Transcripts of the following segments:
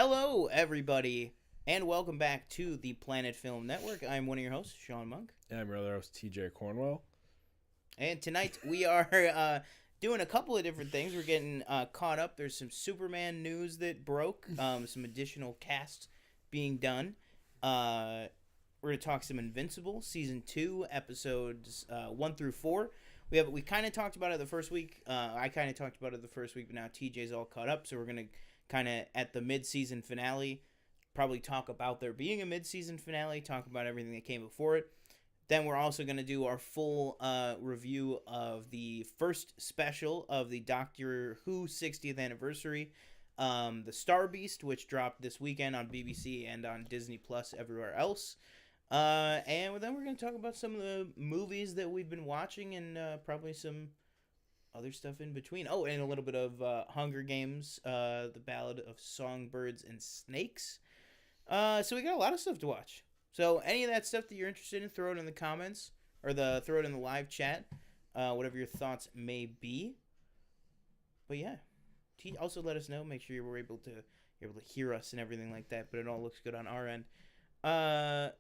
Hello, everybody, and welcome back to the Planet Film Network. I'm one of your hosts, Sean Monk. And I'm your other host, TJ Cornwell. And tonight we are doing a couple of different things. We're getting caught up. There's some Superman news that broke, some additional casts being done. We're going to talk some Invincible, Season 2, Episodes 1 through 4. We kind of talked about it the first week. I kind of talked about it the first week, but now TJ's all caught up, so we're going to kind of at the mid-season finale probably talk about there being a mid-season finale, talk about everything that came before it. Then we're also going to do our full review of the first special of the Doctor Who 60th anniversary, the Star Beast, which dropped this weekend on BBC and on Disney Plus everywhere else. And then we're going to talk about some of the movies that we've been watching and probably some other stuff in between. Oh, and a little bit of Hunger Games, the Ballad of Songbirds and Snakes. So we got a lot of stuff to watch. So any of that stuff that you're interested in, throw it in the comments or throw it in the live chat, whatever your thoughts may be. But yeah, also let us know. Make sure you're able to hear us and everything like that. But it all looks good on our end. So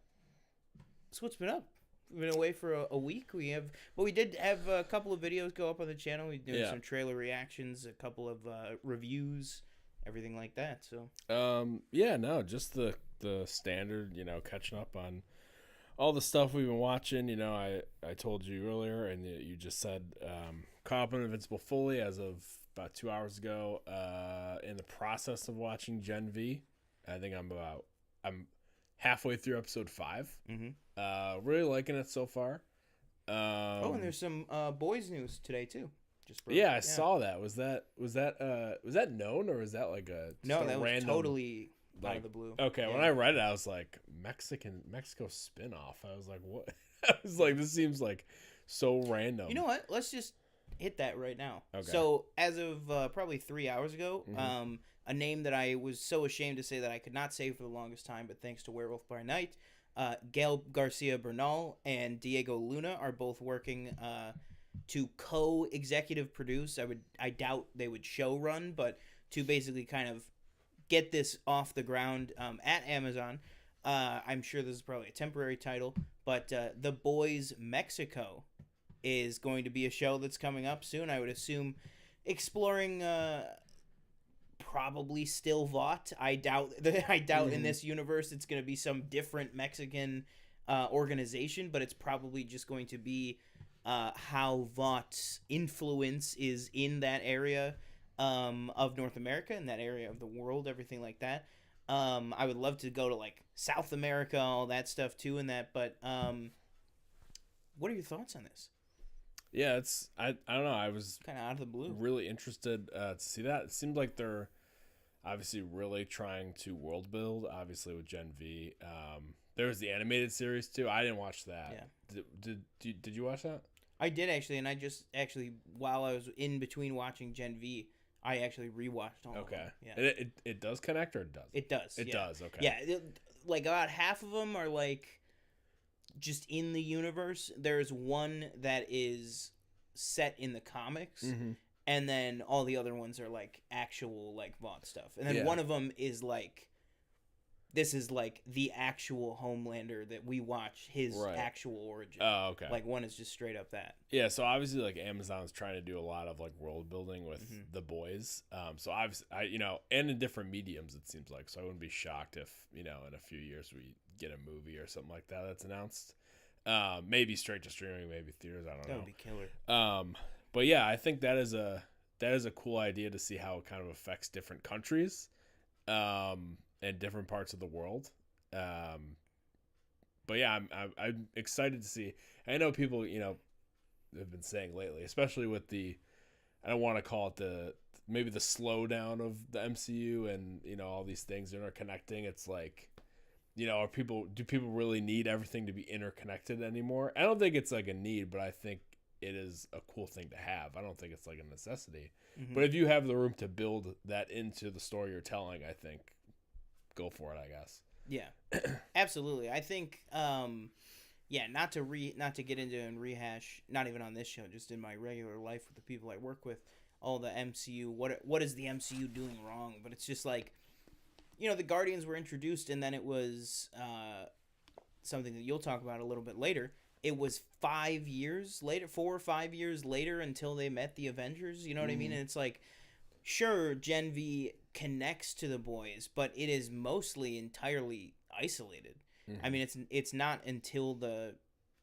what's been up? We've been away for a week. We did have a couple of videos go up on the channel. We did some trailer reactions, a couple of reviews, everything like that. So just the standard, catching up on all the stuff we've been watching. I told you earlier, and you just said caught up on Invincible fully as of about 2 hours ago. In the process of watching Gen V, I think I'm halfway through episode 5. Mm-hmm. Really liking it so far. And there's some boys news today too. I saw that. Was that known, or was that like a no? That random, was totally out of the blue. Okay, yeah. When I read it, I was like, Mexico spinoff. I was like, what? I was like, this seems like so random. You know what? Let's just hit that right now. Okay. So as of probably 3 hours ago, mm-hmm. A name that I was so ashamed to say that I could not say for the longest time, but thanks to Werewolf by Night, Gael Garcia Bernal and Diego Luna are both working to co-executive produce. I doubt they would show run, but to basically kind of get this off the ground at Amazon. I'm sure this is probably a temporary title, but The Boys Mexico is going to be a show that's coming up soon. I would assume exploring probably still Vought. I doubt mm-hmm. in this universe it's going to be some different Mexican organization, but it's probably just going to be how Vaught's influence is in that area of North America, in that area of the world, everything like that. I would love to go to like South America, all that stuff too, and that. But what are your thoughts on this? Yeah, I don't know. I was kind of out of the blue. Really interested to see that. It seemed like they're obviously really trying to world build. Obviously with Gen V, there was the animated series too. I didn't watch that. Yeah. Did you watch that? I did actually, and I just while I was in between watching Gen V, I actually rewatched all of them. Yeah. It does connect, or it does? It does. It does. Okay. Yeah, like about half of them are like just in the universe. There's one that is set in the comics, mm-hmm. and then all the other ones are like actual like Vought stuff. And then one of them is like, this is like the actual Homelander that we watch his actual origin. Oh, okay. Like one is just straight up that. Yeah, so obviously like Amazon's trying to do a lot of like world building with mm-hmm. The Boys. So obviously and in different mediums it seems like. So I wouldn't be shocked if, in a few years we get a movie or something like that's announced. Maybe straight to streaming, maybe theaters, I don't know. That would be killer. But yeah, I think that is a cool idea to see how it kind of affects different countries. And different parts of the world. But yeah, I'm excited to see. I know people, have been saying lately, especially with I don't want to call it maybe the slowdown of the MCU and, all these things interconnecting. It's like, do people really need everything to be interconnected anymore? I don't think it's like a need, but I think it is a cool thing to have. I don't think it's like a necessity. Mm-hmm. But if you have the room to build that into the story you're telling, I think go for it, I guess. Yeah, absolutely. I think, not to get into and rehash, not even on this show, just in my regular life with the people I work with, all the MCU. What is the MCU doing wrong? But it's just like the Guardians were introduced, and then it was something that you'll talk about a little bit later. It was 5 years later, 4 or 5 years later, until they met the Avengers. You know what I mean? And it's like, sure, Gen V connects to the boys, but it is mostly entirely isolated. I mean, it's not until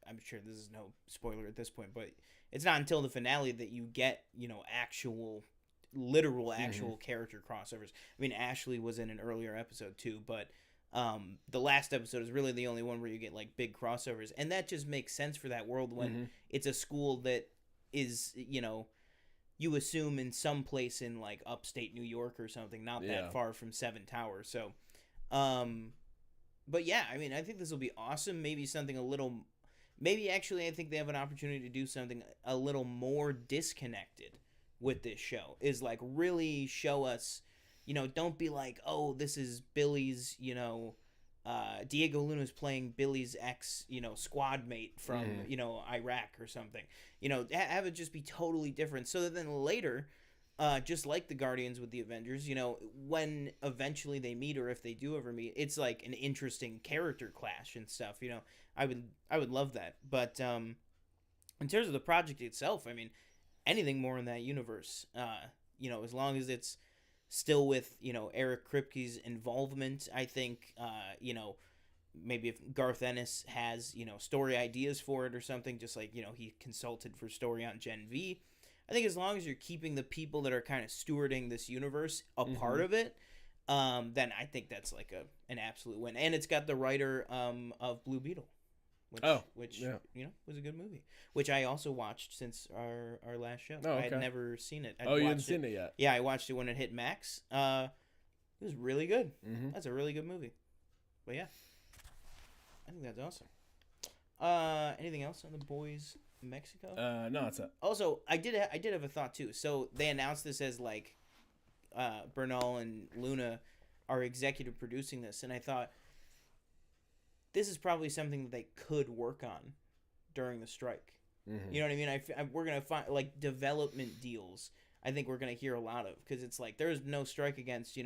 I'm sure this is no spoiler at this point, but it's not until the finale that you get, literal character crossovers. I mean, Ashley was in an earlier episode too, but the last episode is really the only one where you get like big crossovers, and that just makes sense for that world when it's a school that is, you assume in some place in like upstate New York or something, not that far from Seven Towers. So, but yeah, I mean, I think this will be awesome. Maybe something actually I think they have an opportunity to do something a little more disconnected with this show, is like really show us, don't be like, oh, this is Billy's, Diego Luna's playing Billy's ex, squad mate from, Iraq or something. Have it just be totally different. So that then later, just like the Guardians with the Avengers, when eventually they meet, or if they do ever meet, it's like an interesting character clash and stuff. I would love that. But in terms of the project itself, I mean, anything more in that universe, as long as it's still with, Eric Kripke's involvement, I think, maybe if Garth Ennis has, story ideas for it or something, just like, he consulted for story on Gen V. I think as long as you're keeping the people that are kind of stewarding this universe a part of it, then I think that's like an absolute win. And it's got the writer of Blue Beetle, which was a good movie, which I also watched since our last show. Oh, okay. I had never seen it. You hadn't seen it yet? Yeah, I watched it when it hit Max. It was really good. That's a really good movie. But yeah, I think that's awesome. Anything else on the boys? Mexico? No, that's it. Also, I did have a thought too. So they announced this as like Bernal and Luna are executive producing this, and I thought this is probably something that they could work on during the strike. You know what I mean? We're gonna find like development deals. I think we're gonna hear a lot of, because it's like there's no strike against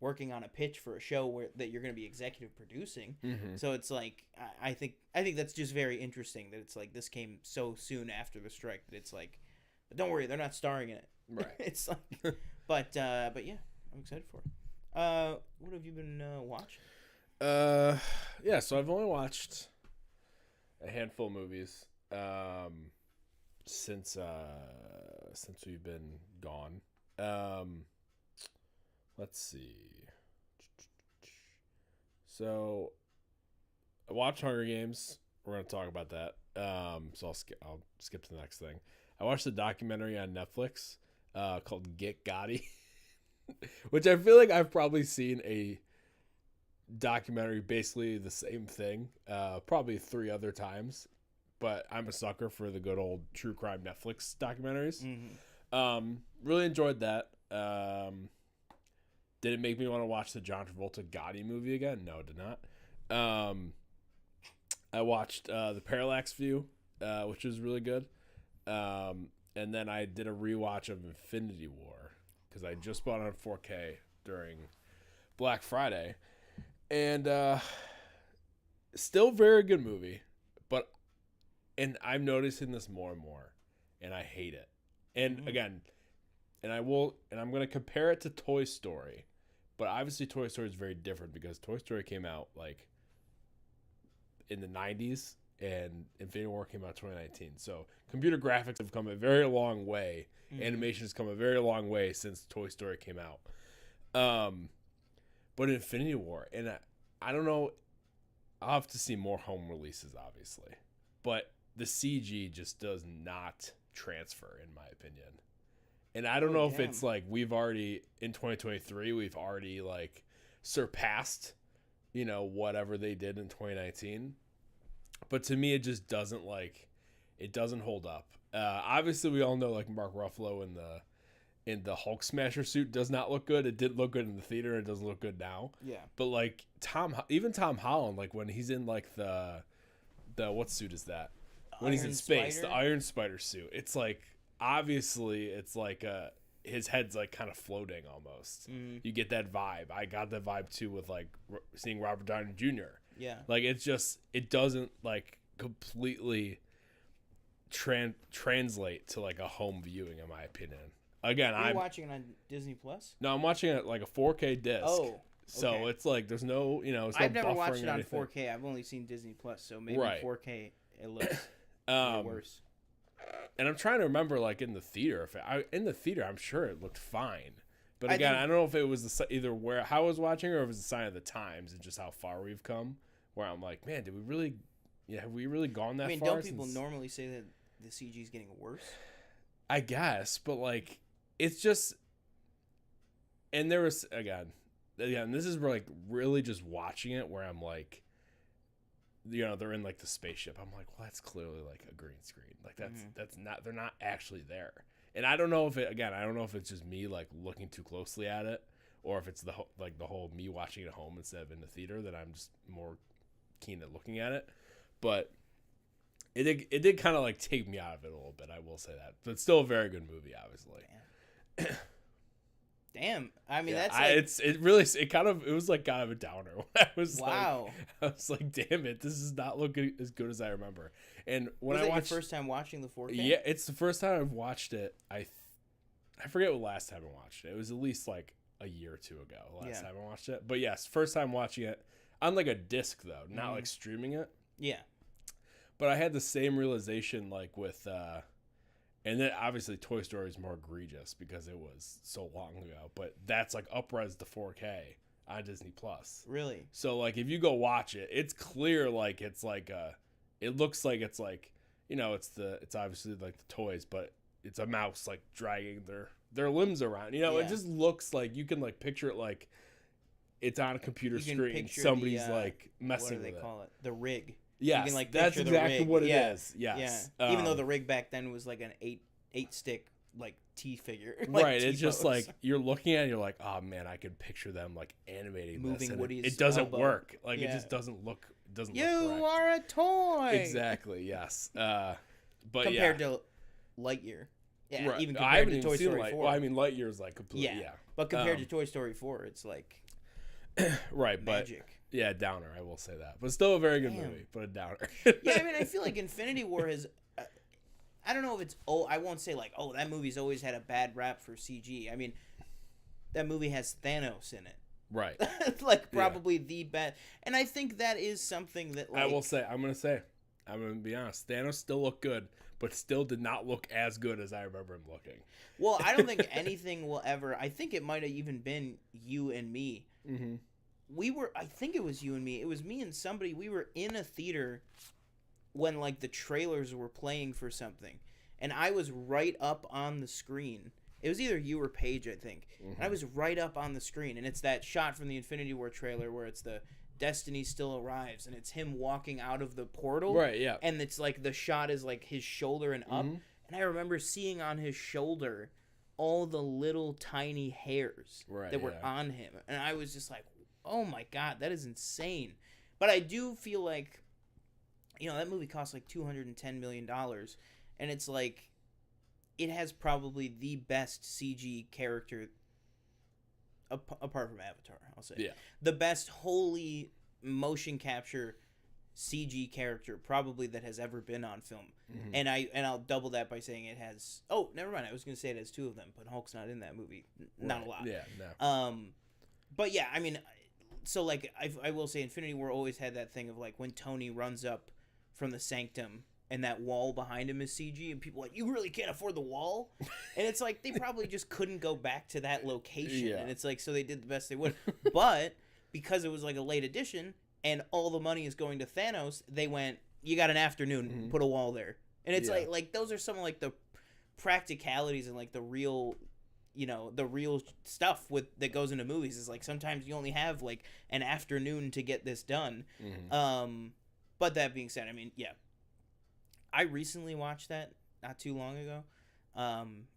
working on a pitch for a show that you're going to be executive producing. So it's like, I think that's just very interesting that it's like this came so soon after the strike that it's like, but don't worry, they're not starring in it. Right. It's like, but yeah, I'm excited for it. What have you been watching? Yeah, so I've only watched a handful of movies since we've been gone. Let's see. So, I watched Hunger Games. We're going to talk about that. So I'll skip to the next thing. I watched a documentary on Netflix called Get Gotti, which I feel like I've probably seen a documentary basically the same thing probably 3 other times. But I'm a sucker for the good old true crime Netflix documentaries. Really enjoyed that. Did it make me want to watch the John Travolta Gotti movie again? No, it did not. I watched The Parallax View, which was really good. And then I did a rewatch of Infinity War, because I just bought it on 4K during Black Friday. And still very good movie. And I'm noticing this more and more, and I hate it. And again, I'm going to compare it to Toy Story. But obviously Toy Story is very different, because Toy Story came out like in the 90s and Infinity War came out in 2019. So computer graphics have come a very long way. Animation has come a very long way since Toy Story came out. But Infinity War, and I don't know, I'll have to see more home releases, obviously. But the CG just does not transfer, in my opinion. And I don't know if it's like we've already, in 2023, we've already like surpassed, whatever they did in 2019. But to me, it just doesn't hold up. Obviously, we all know like Mark Ruffalo in the Hulk Smasher suit does not look good. It didn't look good in the theater. It doesn't look good now. Yeah. But like Tom Holland, like when he's in like the what suit is that? When he's in space, the Iron Spider suit. It's like, obviously it's like his head's like kind of floating almost. You get that vibe. I got that vibe too with like seeing Robert Downey Jr. Yeah. Like it doesn't like completely translate to like a home viewing in my opinion. Again, I'm watching it on Disney Plus. No, I'm watching it like a 4K disc. Oh, okay. So it's like there's no, it's I've no never watched it on anything. 4K. I've only seen Disney Plus, so maybe Right. 4K it looks way worse. And I'm trying to remember like in the theater, I'm sure it looked fine. But again, I don't know if it was either how I was watching or if it was a sign of the times and just how far we've come. Where I'm like, man, have we really gone that far? I mean, don't people normally say that the CG is getting worse? I guess, but like, it's just, and there was again, this is like really just watching it where I'm like, they're in like the spaceship. I'm like, well, that's clearly like a green screen. Like that's not, they're not actually there. And I don't know if it's just me like looking too closely at it, or if it's the whole me watching it at home instead of in the theater that I'm just more keen at looking at it. But it did kind of like take me out of it a little bit. I will say that, but it's still a very good movie, obviously. Damn. I mean, yeah, that's like... it was like kind of a downer. I was wow. I was like, damn it, this does not look as good as I remember. And when was I it watched your first time watching the 4K? Yeah, it's the first time I've watched it. I forget what last time I watched it. It was at least like a year or two ago. Last time I watched it. But yes, first time watching it on like a disc though, not like streaming it. Yeah. But I had the same realization like with and then obviously Toy Story is more egregious because it was so long ago, but that's like up-res to 4K on Disney Plus. Really? So like if you go watch it, it's clear like it's like it looks like it's like, it's obviously like the toys, but it's a mouse like dragging their limbs around. It just looks like you can like picture it like it's on a computer screen. Somebody's like messing with it. What do they call it? The rig. Yes, you can, like, that's exactly what it is. Yes. Yeah. Even though the rig back then was like an eight stick like T figure. Like right. It's just like you're looking at it and you're like, oh man, I can picture them like animating moving this. Woody's it doesn't elbow. work. Like it just doesn't look look correct. You are a toy. Exactly, yes. But compared to Lightyear. Yeah, right. even compared to Toy Story 4. Well, I mean Lightyear's like completely But compared to Toy Story 4, it's like right, magic. But yeah, downer, I will say that. But still a very good movie, but a downer. Yeah, I mean, I feel like Infinity War has I don't know if it's I won't say like, oh, that movie's always had a bad rap for CG. I mean, that movie has Thanos in it. Right. Like probably the best. And I think that is something that like I'm going to be honest. Thanos still looked good, but still did not look as good as I remember him looking. Well, I don't think anything will ever. I think it might have even been you and me. Mm-hmm. I think it was you and me. It was me and somebody. We were in a theater when like the trailers were playing for something, and I was right up on the screen. It was either you or Paige, I think. Mm-hmm. And I was right up on the screen, and it's that shot from the Infinity War trailer where it's the Destiny still arrives, and it's him walking out of the portal. Right, yeah. And it's like the shot is like his shoulder and up. Mm-hmm. And I remember seeing on his shoulder all the little tiny hairs that were on him. And I was just like, oh my God, that is insane. But I do feel like, that movie cost like $210 million. And it's like, it has probably the best CG character apart from Avatar, I'll say. Yeah. The best wholly motion capture CG character probably that has ever been on film. Mm-hmm. And I'll double that by saying it has never mind, I was going to say it has two of them, but Hulk's not in that movie. Not a lot. Yeah, no. But yeah, I mean, so like I will say Infinity War always had that thing of like when Tony runs up from the Sanctum and that wall behind him is CG, and people are like, you really can't afford the wall? And it's like, they probably just couldn't go back to that location. Yeah. And it's like, so they did the best they would. But because it was like a late edition and all the money is going to Thanos, they went, you got an afternoon, put a wall there. And it's like those are some of like the practicalities and like the real, the real stuff that goes into movies is like sometimes you only have like an afternoon to get this done. Mm-hmm. But that being said, I mean, yeah. I recently watched that not too long ago.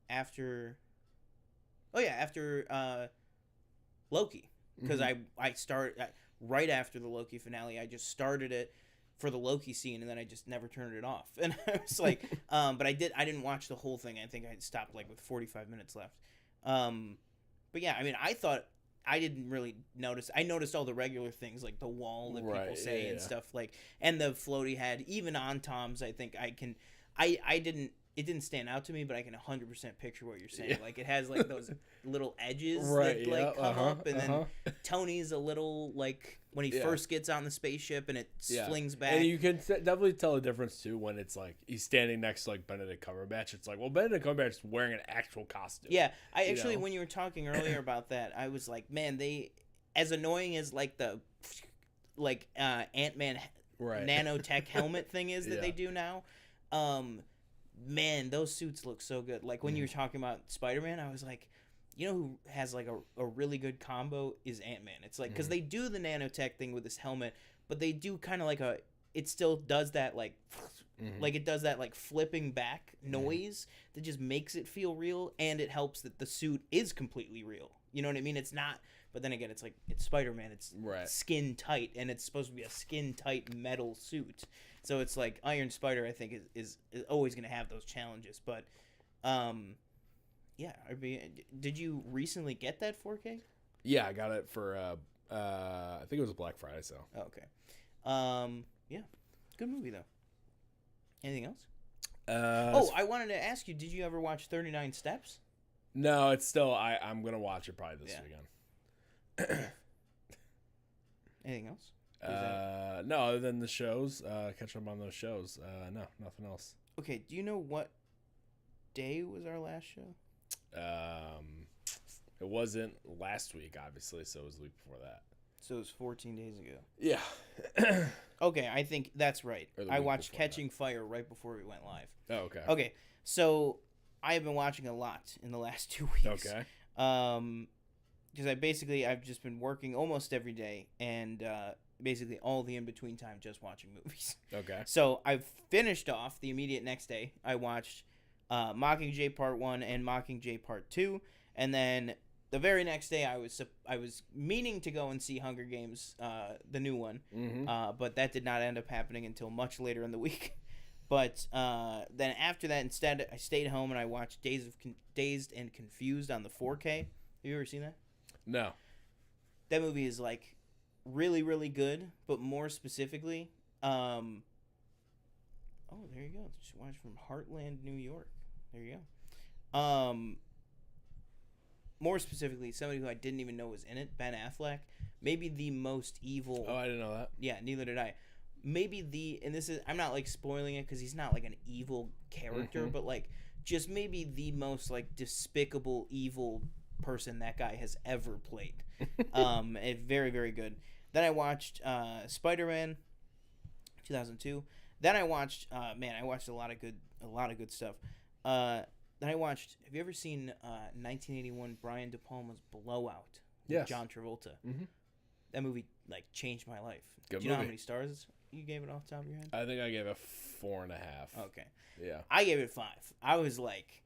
After Loki, because I started right after the Loki finale. I just started it for the Loki scene, and then I just never turned it off. And I was like, but I didn't watch the whole thing. I think I stopped like with 45 minutes left. But yeah, I mean, I didn't really notice. I noticed all the regular things like the wall that people say and stuff like, and the float he had. Even on Tom's, I think I didn't. It didn't stand out to me, but I can 100% picture what you're saying. Yeah. Like it has like those little edges that like come up, and then Tony's a little like when he first gets on the spaceship and it flings back. And you can definitely tell a difference too when it's like he's standing next to like Benedict Cumberbatch. It's like, well, Benedict Cumberbatch is wearing an actual costume. Yeah, I actually when you were talking earlier about that, I was like, man, they as annoying as like the like Ant-Man nanotech helmet thing is that they do now. Man, those suits look so good. Like when you were talking about Spider-Man, I was like, you know who has like a really good combo is Ant-Man. It's like because they do the nanotech thing with this helmet, but they do kind of like it still does that like like it does that like flipping back noise that just makes it feel real, and it helps that the suit is completely real. You know what I mean? It's not, but then again, it's like it's Spider-Man. It's skin tight, and it's supposed to be a skin tight metal suit. So it's like Iron Spider, I think, is always going to have those challenges. But, yeah. Did you recently get that 4K? Yeah, I got it for, I think it was a Black Friday sale. Oh, okay. Yeah. Good movie, though. Anything else? I wanted to ask you, did you ever watch 39 Steps? No, it's still, I'm going to watch it probably this weekend. Anything else? No, other than the shows, catch up on those shows. No, nothing else. Okay, do you know what day was our last show? It wasn't last week, obviously, so it was the week before that. So it was 14 days ago. Yeah. Okay, I think that's right. I watched Catching Fire right before we went live. Oh, okay. Okay, so I have been watching a lot in the last 2 weeks. Okay. Because I've just been working almost every day, and basically all the in-between time just watching movies. Okay. So I've finished off the immediate next day. I watched Mockingjay Part 1 and Mockingjay Part 2, and then the very next day I was meaning to go and see Hunger Games, the new one, but that did not end up happening until much later in the week. But then after that, instead, I stayed home and I watched Dazed and Confused on the 4K. Have you ever seen that? No. That movie is like really, really good, but more specifically, oh, there you go. Just watch from Heartland, New York. There you go. More specifically, somebody who I didn't even know was in it, Ben Affleck, maybe the most evil. Oh, I didn't know that. Yeah, neither did I. Maybe and this is, I'm not like spoiling it because he's not like an evil character, but like just maybe the most like despicable evil person that guy has ever played. Very, very good. Then I watched Spider-Man 2002. Then I watched I watched a lot of good stuff. Then I watched, have you ever seen 1981 Brian De Palma's Blowout with John Travolta? That movie like changed my life. Good Do you know movie. how many stars you gave it off the top of your head? I think I gave it 4.5. Okay. Yeah. I gave it 5. I was like,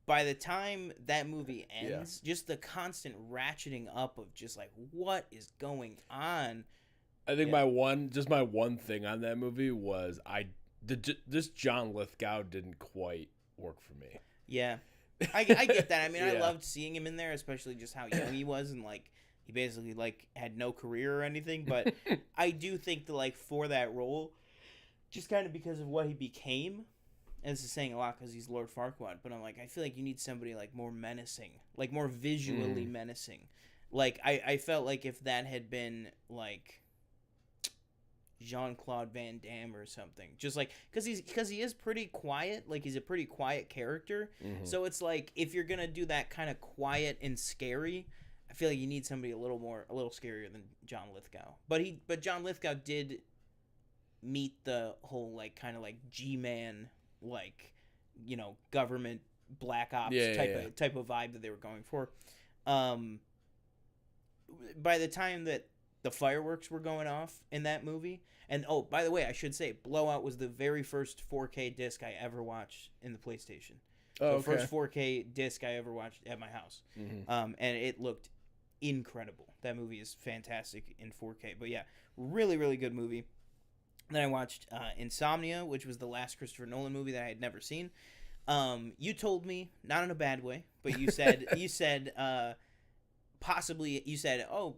by the time that movie ends, just the constant ratcheting up of just like, what is going on? I think my one thing on that movie was this John Lithgow didn't quite work for me. Yeah. I get that. I mean, I loved seeing him in there, especially just how young he was and like he basically like had no career or anything, but I do think that like for that role, just kind of because of what he became, and this is saying a lot because he's Lord Farquaad, but I'm like, I feel like you need somebody like more menacing, like more visually menacing. Like I felt like if that had been like Jean-Claude Van Damme or something, just like because he is pretty quiet, like he's a pretty quiet character, so it's like if you're gonna do that kind of quiet and scary, I feel like you need somebody a little scarier than John Lithgow. But John Lithgow did meet the whole like kind of like G-man, like, you know, government black ops type of vibe that they were going for. By the time that the fireworks were going off in that movie, and oh, by the way, I should say Blowout was the very first 4K disc I ever watched in the PlayStation. First 4K disc I ever watched at my house. And it looked incredible. That movie is fantastic in 4K. But yeah, really, really good movie. Then I watched Insomnia, which was the last Christopher Nolan movie that I had never seen. You told me, not in a bad way, but you said possibly, you said, oh,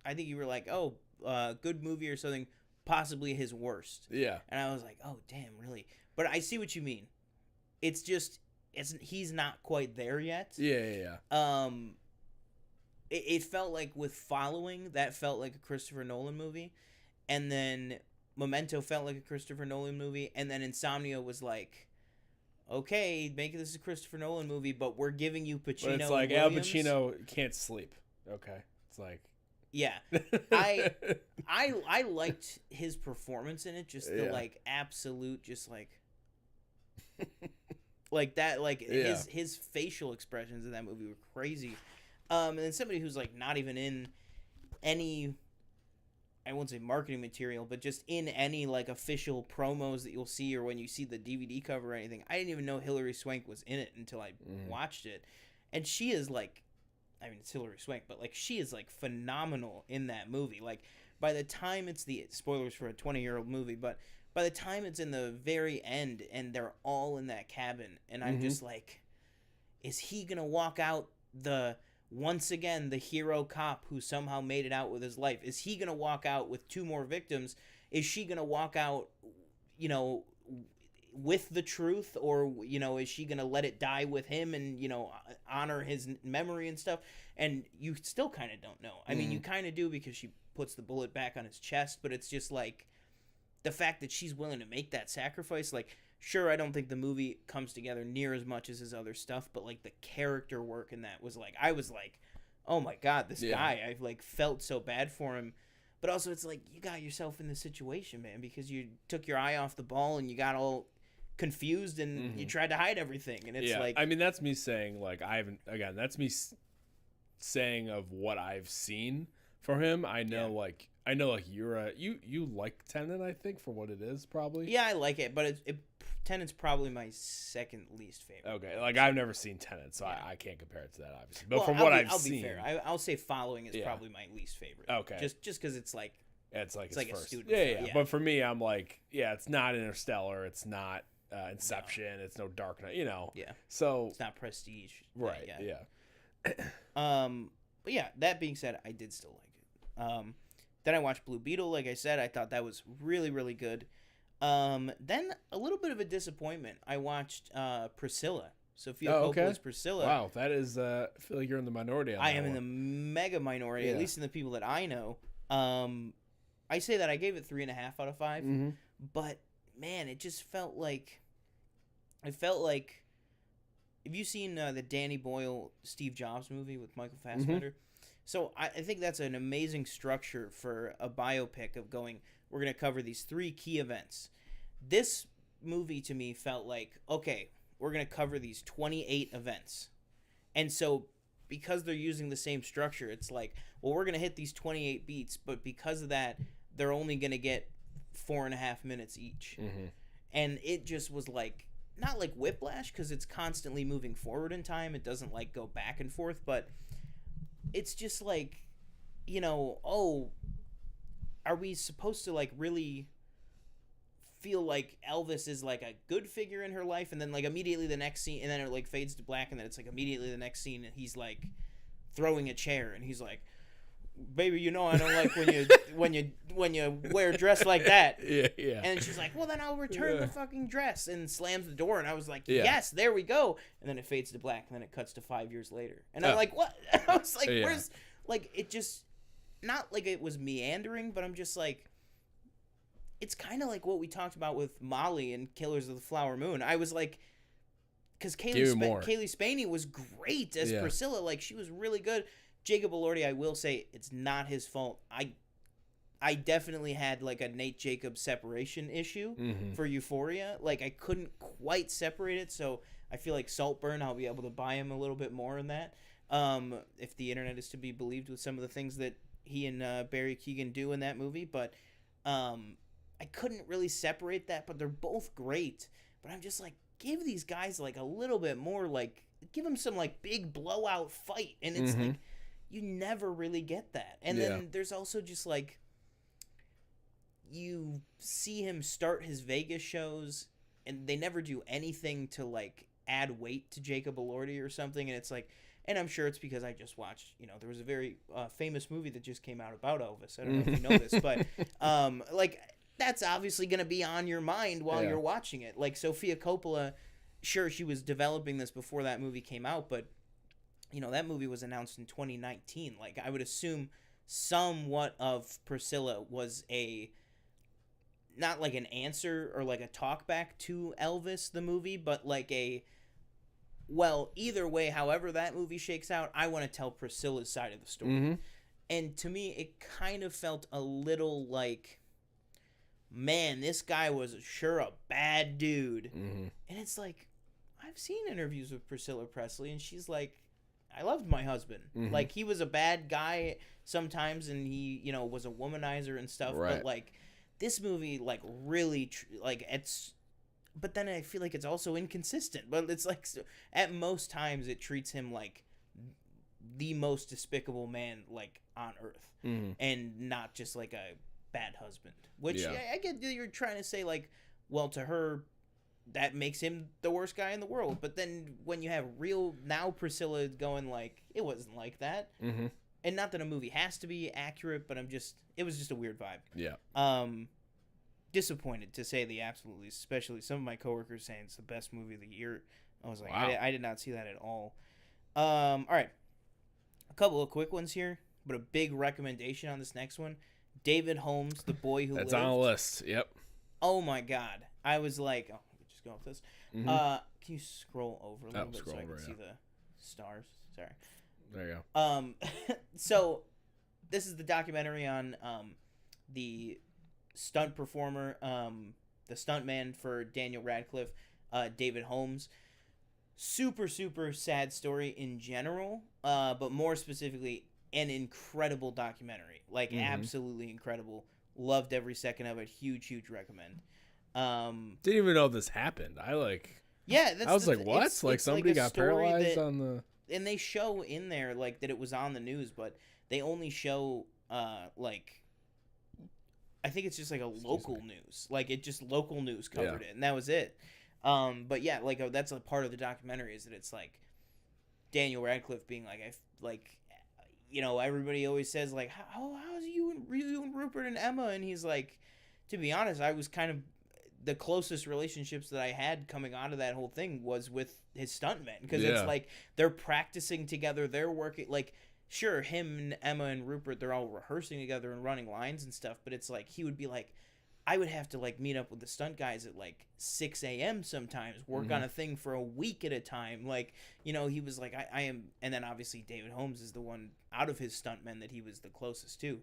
I think you were like, oh, good movie or something, possibly his worst. Yeah. And I was like, oh, damn, really? But I see what you mean. It's just, he's not quite there yet. Yeah. It felt like with Following, that felt like a Christopher Nolan movie. And then Memento felt like a Christopher Nolan movie. And then Insomnia was like, okay, make this a Christopher Nolan movie, but we're giving you Pacino. But it's like Al Pacino can't sleep. Okay. It's like... Yeah. I liked his performance in it, just the like absolute just like like that, like his facial expressions in that movie were crazy. And then somebody who's like not even in any, I won't say marketing material, but just in any like official promos that you'll see or when you see the DVD cover or anything. I didn't even know Hilary Swank was in it until I watched it. And she is like, I mean, it's Hilary Swank, but like she is like phenomenal in that movie. Like by the time it's the spoilers for a 20-year-old movie, but by the time it's in the very end and they're all in that cabin, and I'm just like, is he gonna walk out once again the hero cop who somehow made it out with his life? Is he gonna walk out with 2 more victims? Is she gonna walk out, with the truth, or is she gonna let it die with him and honor his memory and stuff? And you still kind of don't know. I mean, you kind of do because she puts the bullet back on his chest, but it's just like the fact that she's willing to make that sacrifice. Like, sure, I don't think the movie comes together near as much as his other stuff, but like the character work in that was like, I was like, oh my god, this guy, I've like felt so bad for him. But also it's like, you got yourself in this situation, man, because you took your eye off the ball and you got all confused and you tried to hide everything, and it's like, I mean, that's me saying like that's me saying of what I've seen for him. I know like you like Tenet, I think, for what it is, probably. Yeah, I like it, but Tenet's probably my second least favorite. Okay, like I've never seen Tenet, so I can't compare it to that, obviously. But from I'll be seen, fair. I'll say Following is probably my least favorite. Okay, just because it's like it's like a first. student. Yeah. But for me, I'm like, it's not Interstellar, it's not Inception, it's no Dark Knight, Yeah. So it's not Prestige. Right. Yeah. But yeah, that being said, I did still like it. Then I watched Blue Beetle. Like I said, I thought that was really, really good. Then a little bit of a disappointment. I watched Priscilla. Sophia Coppola's Priscilla. Wow, that is. I feel like you're in the minority. I am in the mega minority, at least in the people that I know. I say that I gave it 3.5 out of 5, but man, it just felt like. Have you seen the Danny Boyle Steve Jobs movie with Michael Fassbender? So I think that's an amazing structure for a biopic of going, we're going to cover these 3 key events. This movie to me felt like, okay, we're going to cover these 28 events. And so because they're using the same structure, it's like, well, we're going to hit these 28 beats, but because of that, they're only going to get 4.5 minutes each. And it just was like, not like Whiplash, because it's constantly moving forward in time. It doesn't like go back and forth, but it's just like, are we supposed to like really feel like Elvis is like a good figure in her life, and then like immediately the next scene, and then it like fades to black, and then it's like immediately the next scene and he's like throwing a chair and he's like, baby, I don't like when you wear a dress like that. Yeah. And she's like, well, then I'll return the fucking dress, and slams the door. And I was like, yes, there we go. And then it fades to black, and then it cuts to 5 years later. And I'm like, what? I was like, where's, like, it just, not like it was meandering, but I'm just like, it's kind of like what we talked about with Molly and Killers of the Flower Moon. I was like, because Kaylee Spaney was great as Priscilla. Like, she was really good. Jacob Elordi, I will say, it's not his fault. I definitely had like a Nate Jacobs separation issue for Euphoria. Like, I couldn't quite separate it, so I feel like Saltburn, I'll be able to buy him a little bit more in that. If the internet is to be believed with some of the things that he and Barry Keoghan do in that movie. But I couldn't really separate that, but they're both great. But I'm just like, give these guys like a little bit more, like, give them some like big blowout fight. And it's like, you never really get that. And then there's also just like, you see him start his Vegas shows, and they never do anything to like add weight to Jacob Elordi or something, and it's like, and I'm sure it's because I just watched, there was a very famous movie that just came out about Elvis. I don't know if you know this, but like that's obviously going to be on your mind while you're watching it. Like Sofia Coppola, sure, she was developing this before that movie came out, but that movie was announced in 2019. Like I would assume somewhat of Priscilla was not like an answer or like a talkback to Elvis the movie, but like either way, however that movie shakes out, I want to tell Priscilla's side of the story. Mm-hmm. And to me, it kind of felt a little like, man, this guy was sure a bad dude. Mm-hmm. And it's like, I've seen interviews with Priscilla Presley, and she's like, I loved my husband. Mm-hmm. Like, he was a bad guy sometimes, and he, was a womanizer and stuff. Right. But, like, this movie, like, really, it's... But then I feel like it's also inconsistent. But it's like, at most times, it treats him like the most despicable man, like, on Earth. Mm-hmm. And not just, like, a bad husband. Which, I get you're trying to say, like, well, to her, that makes him the worst guy in the world. But then when you have now Priscilla going, like, it wasn't like that. Mm-hmm. And not that a movie has to be accurate, but it was just a weird vibe. Yeah. Disappointed, to say the absolute least, especially some of my coworkers saying it's the best movie of the year. I was like, wow. I did not see that at all. All right. A couple of quick ones here, but a big recommendation on this next one. David Holmes, The Boy Who Lived. That's on the list. Yep. Oh my God. I was like, let me just go with this. Mm-hmm. Can you scroll over a little bit so I can see the stars? Sorry. There you go. So this is the documentary on the stunt performer, the stuntman for Daniel Radcliffe, David Holmes. Super, super sad story in general, but more specifically, an incredible documentary. Like, absolutely incredible. Loved every second of it. Huge, huge recommend. Didn't even know this happened. I was like, what? It's somebody like got paralyzed on the... And they show in there, like, that it was on the news, but they only show, like, I think it's just, like, a local news. Like, local news covered it, and that was it. But, yeah, like, that's a part of the documentary is that it's, like, Daniel Radcliffe being, like, everybody always says, like, how's you and Rupert and Emma? And he's like, to be honest, I was kind of, the closest relationships that I had coming out of that whole thing was with his stuntmen. Because it's like, they're practicing together, they're working, like, sure, him and Emma and Rupert, they're all rehearsing together and running lines and stuff, but it's like, he would be like, I would have to, like, meet up with the stunt guys at, like, 6 a.m. sometimes, work on a thing for a week at a time. Like, he was like, I am... And then, obviously, David Holmes is the one out of his stuntmen that he was the closest to.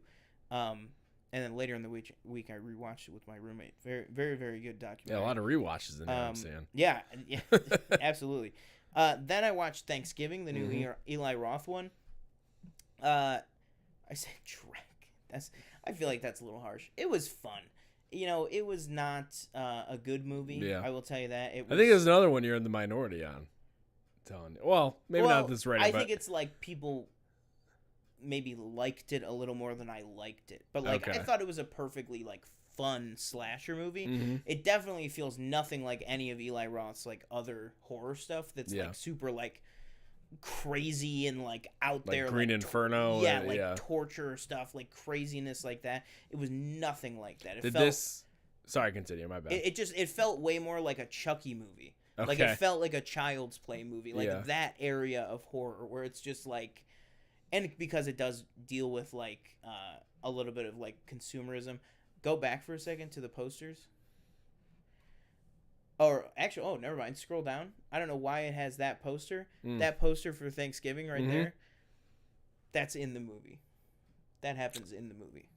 And then later in the week, I rewatched it with my roommate. Very, very, very good documentary. Yeah, a lot of rewatches in there, I'm saying. Yeah, absolutely. Then I watched Thanksgiving, the new Eli Roth one. I said Shrek. I feel like that's a little harsh. It was fun. It was not a good movie. Yeah. I will tell you that. I think there's another one you're in the minority on. I'm telling you. Well, maybe not this rating. I think it's like people maybe liked it a little more than I liked it. But like I thought it was a perfectly like fun slasher movie. Mm-hmm. It definitely feels nothing like any of Eli Roth's like other horror stuff that's like super like crazy and like out like there, Green like Inferno, torture stuff, like craziness like that. It was nothing like that. Sorry, continue. My bad. It felt way more like a Chucky movie. Okay. Like it felt like a Child's Play movie, like that area of horror where it's just like, and because it does deal with like a little bit of like consumerism. Go back for a second to the posters. Or actually, never mind. Scroll down. I don't know why it has that poster. That poster for Thanksgiving right there. That's in the movie. That happens in the movie.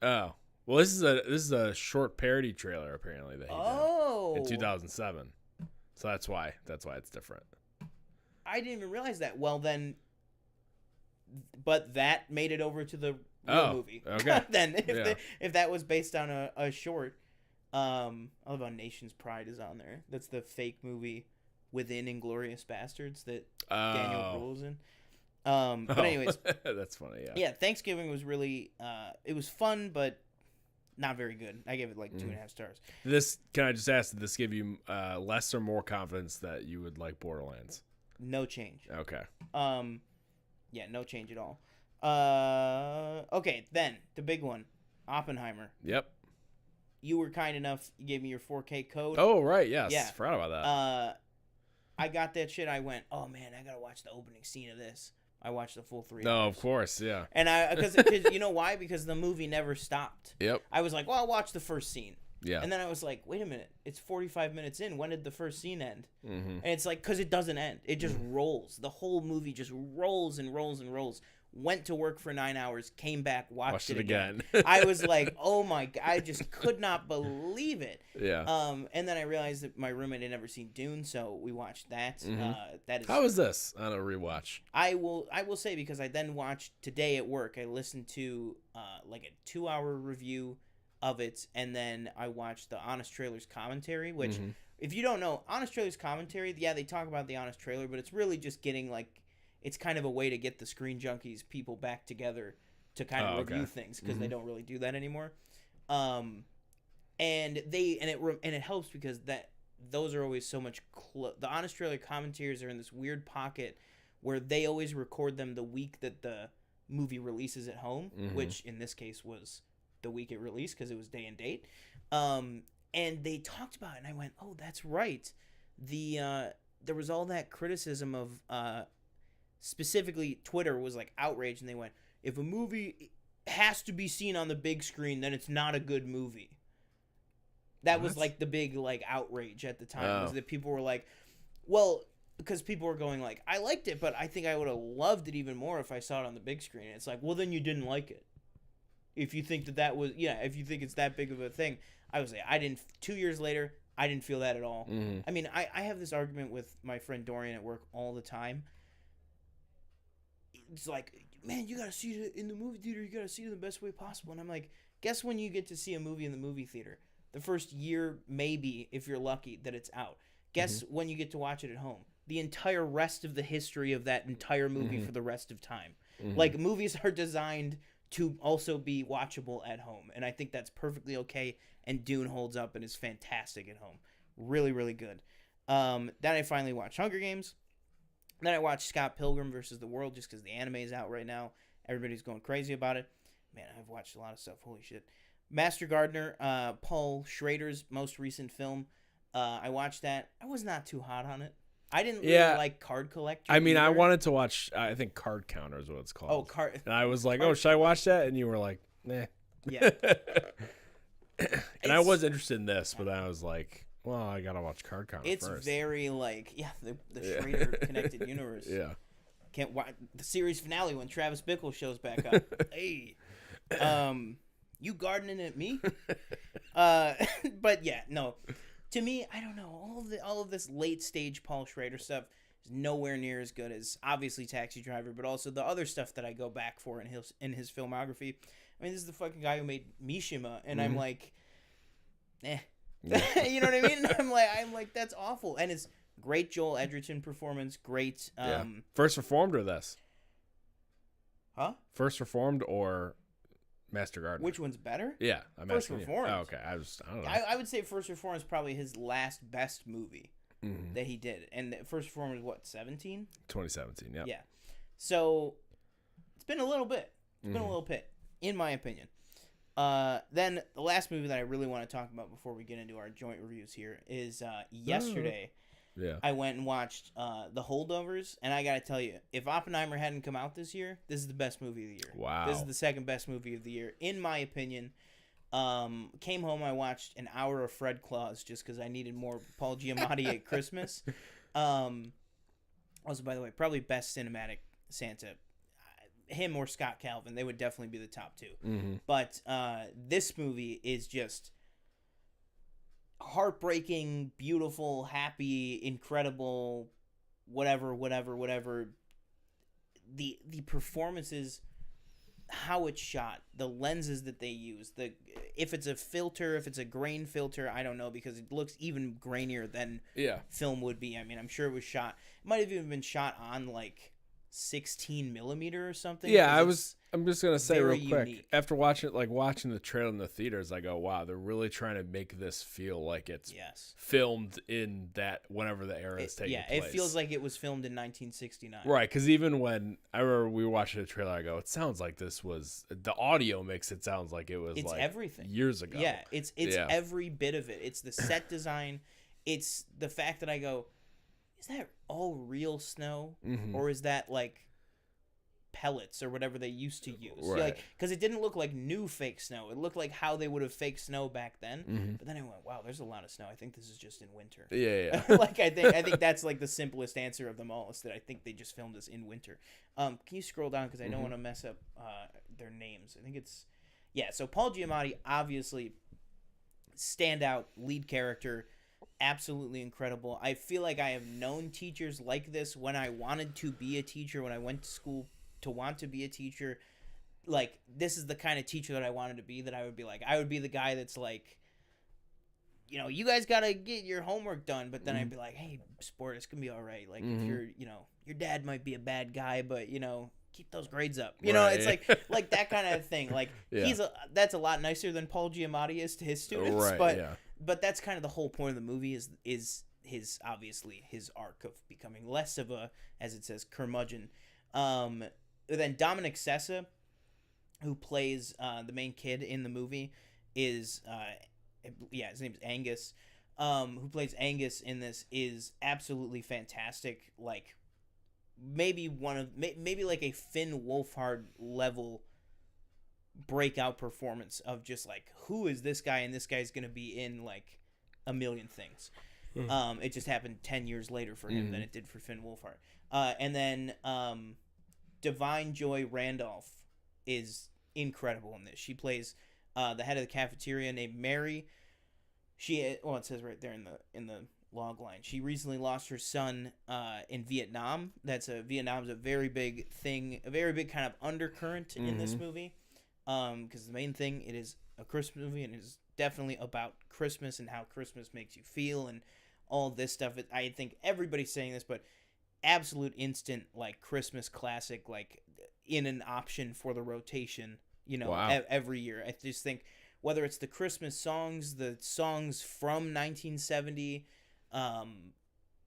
Oh. Well, this is a short parody trailer apparently that he did in 2007. So that's why it's different. I didn't even realize that. Well then, but that made it over to the real movie. Okay. Then if that was based on a short. I love how Nation's Pride is on there. That's the fake movie within Inglourious Bastards that Daniel Bruhl's in. But anyways, that's funny. Yeah. Yeah. Thanksgiving was really it was fun, but not very good. I gave it like 2.5 stars. Can I just ask, did this give you less or more confidence that you would like Borderlands? No change. Okay. Yeah, no change at all. Okay, then the big one, Oppenheimer. Yep. You were kind enough. You gave me your 4K code. Oh right, yes. Yeah. Forgot about that. I got that shit. I went, oh man, I gotta watch the opening scene of this. I watched the full 3 hours. No, of course, yeah. And because you know why? Because the movie never stopped. Yep. I was like, well, I'll watch the first scene. Yeah. And then I was like, wait a minute, it's 45 minutes in. When did the first scene end? Mm-hmm. And it's like, because it doesn't end. It just rolls. The whole movie just rolls and rolls and rolls. Went to work for 9 hours, came back, watched it again. I was like, oh my God, I just could not believe it. Yeah. And then I realized that my roommate had never seen Dune, so we watched that. Mm-hmm. That is. How was this on a rewatch? I will say, because I then watched today at work. I listened to like a 2-hour review of it, and then I watched the Honest Trailers commentary, which, if you don't know, Honest Trailers commentary, yeah, they talk about the Honest Trailer, but it's really just getting like, it's kind of a way to get the Screen Junkies people back together to kind of review things, because they don't really do that anymore. And it helps because those are always so much the Honest Trailer commentaries are in this weird pocket where they always record them the week that the movie releases at home, which in this case was the week it released because it was day and date. And they talked about it, and I went, oh, that's right. There was all that criticism of specifically Twitter was like outraged, and they went, if a movie has to be seen on the big screen, then it's not a good movie. That was like the big like outrage at the time, was that people were like, well, because people were going like, I liked it, but I think I would have loved it even more if I saw it on the big screen. And it's like, well, then you didn't like it. If you think that was, if you think it's that big of a thing. I was like, 2 years later, I didn't feel that at all. I mean, I have this argument with my friend Dorian at work all the time. It's like, man, you gotta see it in the movie theater. You gotta see it in the best way possible. And I'm like, guess when you get to see a movie in the movie theater? The first year, maybe, if you're lucky, that it's out. Guess when you get to watch it at home? The entire rest of the history of that entire movie for the rest of time. Like, movies are designed to also be watchable at home. And I think that's perfectly okay. And Dune holds up and is fantastic at home. Really, really good. Then I finally watched Hunger Games. Then I watched Scott Pilgrim versus the World just because the anime is out right now. Everybody's going crazy about it. Man, I've watched a lot of stuff. Holy shit. Master Gardener, Paul Schrader's most recent film. I watched that. I was not too hot on it. I didn't really like Card Collector. I mean, either. I wanted to watch, I think Card Counter is what it's called. Oh, Card. And I was like, should I watch that? And you were like, nah. Yeah. And I was interested in this, but then I was like, well, I gotta watch Card Counter it's first. the Schrader connected universe. Yeah. Can't watch the series finale when Travis Bickle shows back up. Hey, you gardening at me? But yeah, no. To me, I don't know. All of this late stage Paul Schrader stuff is nowhere near as good as obviously Taxi Driver, but also the other stuff that I go back for in his filmography. I mean, this is the fucking guy who made Mishima, and I'm like, eh. Yeah. You know what I mean? I'm like, that's awful. And it's great Joel Edgerton performance. Great. First Reformed or this? Huh? First Reformed or Master Gardener? Which one's better? Yeah, I'm First asking Reformed. You. Oh, okay. I don't know. I would say First Reformed is probably his last best movie that he did. And First Reformed is what, 17? 2017, yeah. Yeah. So it's been a little bit. In my opinion. Then the last movie that I really want to talk about before we get into our joint reviews here is yesterday. Yeah. I went and watched The Holdovers, and I gotta tell you, if Oppenheimer hadn't come out this year, this is the best movie of the year. Wow. This is the second best movie of the year, in my opinion. Came home, I watched an hour of Fred Claus just because I needed more Paul Giamatti at Christmas. Also, by the way, probably best cinematic Santa. Him or Scott Calvin, they would definitely be the top two. But this movie is just heartbreaking, beautiful, happy, incredible, whatever. The performances, how it's shot, the lenses that they use, if it's a filter, if it's a grain filter, I don't know, because it looks even grainier than film would be. I mean, I'm sure it might have even been shot on like 16 millimeter or something. Yeah, I was I'm just gonna say very real quick, unique. after watching the trailer in the theaters, I go, wow, they're really trying to make this feel like it's filmed in that whenever the era is taking place. Yeah, it feels like it was filmed in 1969. Right, because even when I remember we were watching the trailer, I go, it sounds like this was the audio makes it sounds like it was like everything years ago. Yeah, it's every bit of it. It's the set design. It's the fact that I go, is that all real snow, or is that like pellets or whatever they used to use? Right. Like, because it didn't look like new fake snow. It looked like how they would have faked snow back then. But then I went, wow, there's a lot of snow. I think this is just in winter. Yeah. Like I think that's like the simplest answer of them all, is that I think they just filmed this in winter. Can you scroll down, because I don't want to mess up their names. I think it's so Paul Giamatti, obviously standout lead character. Absolutely incredible. I feel like I have known teachers like this when I wanted to be a teacher, when I went to school to want to be a teacher. Like, this is the kind of teacher that I wanted to be, that I would be like, I would be the guy that's like, you know, you guys got to get your homework done. But then I'd be like, hey, sport, it's going to be all right. Like, if you're, you know, your dad might be a bad guy, but, you know, keep those grades up. You know, it's like that kind of thing. Like, that's a lot nicer than Paul Giamatti is to his students. But that's kind of the whole point of the movie, is his obviously his arc of becoming less of a, as it says, curmudgeon. Then Dominic Sessa, who plays the main kid in the movie, is his name is Angus. Who plays Angus in this is absolutely fantastic. Like, maybe like a Finn Wolfhard level breakout performance of just like, who is this guy, and this guy's gonna be in like a million things. It just happened 10 years later for him than it did for Finn Wolfhard. And then Divine Joy Randolph is incredible in this. She plays the head of the cafeteria named Mary. It says right there in the log line, she recently lost her son in Vietnam. Vietnam's a very big thing, a very big kind of undercurrent in this movie. Because the main thing, it is a Christmas movie, and it is definitely about Christmas and how Christmas makes you feel and all this stuff. I think everybody's saying this, but absolute instant like Christmas classic, like in an option for the rotation, you know, every year. I just think whether it's the Christmas songs, the songs from 1970,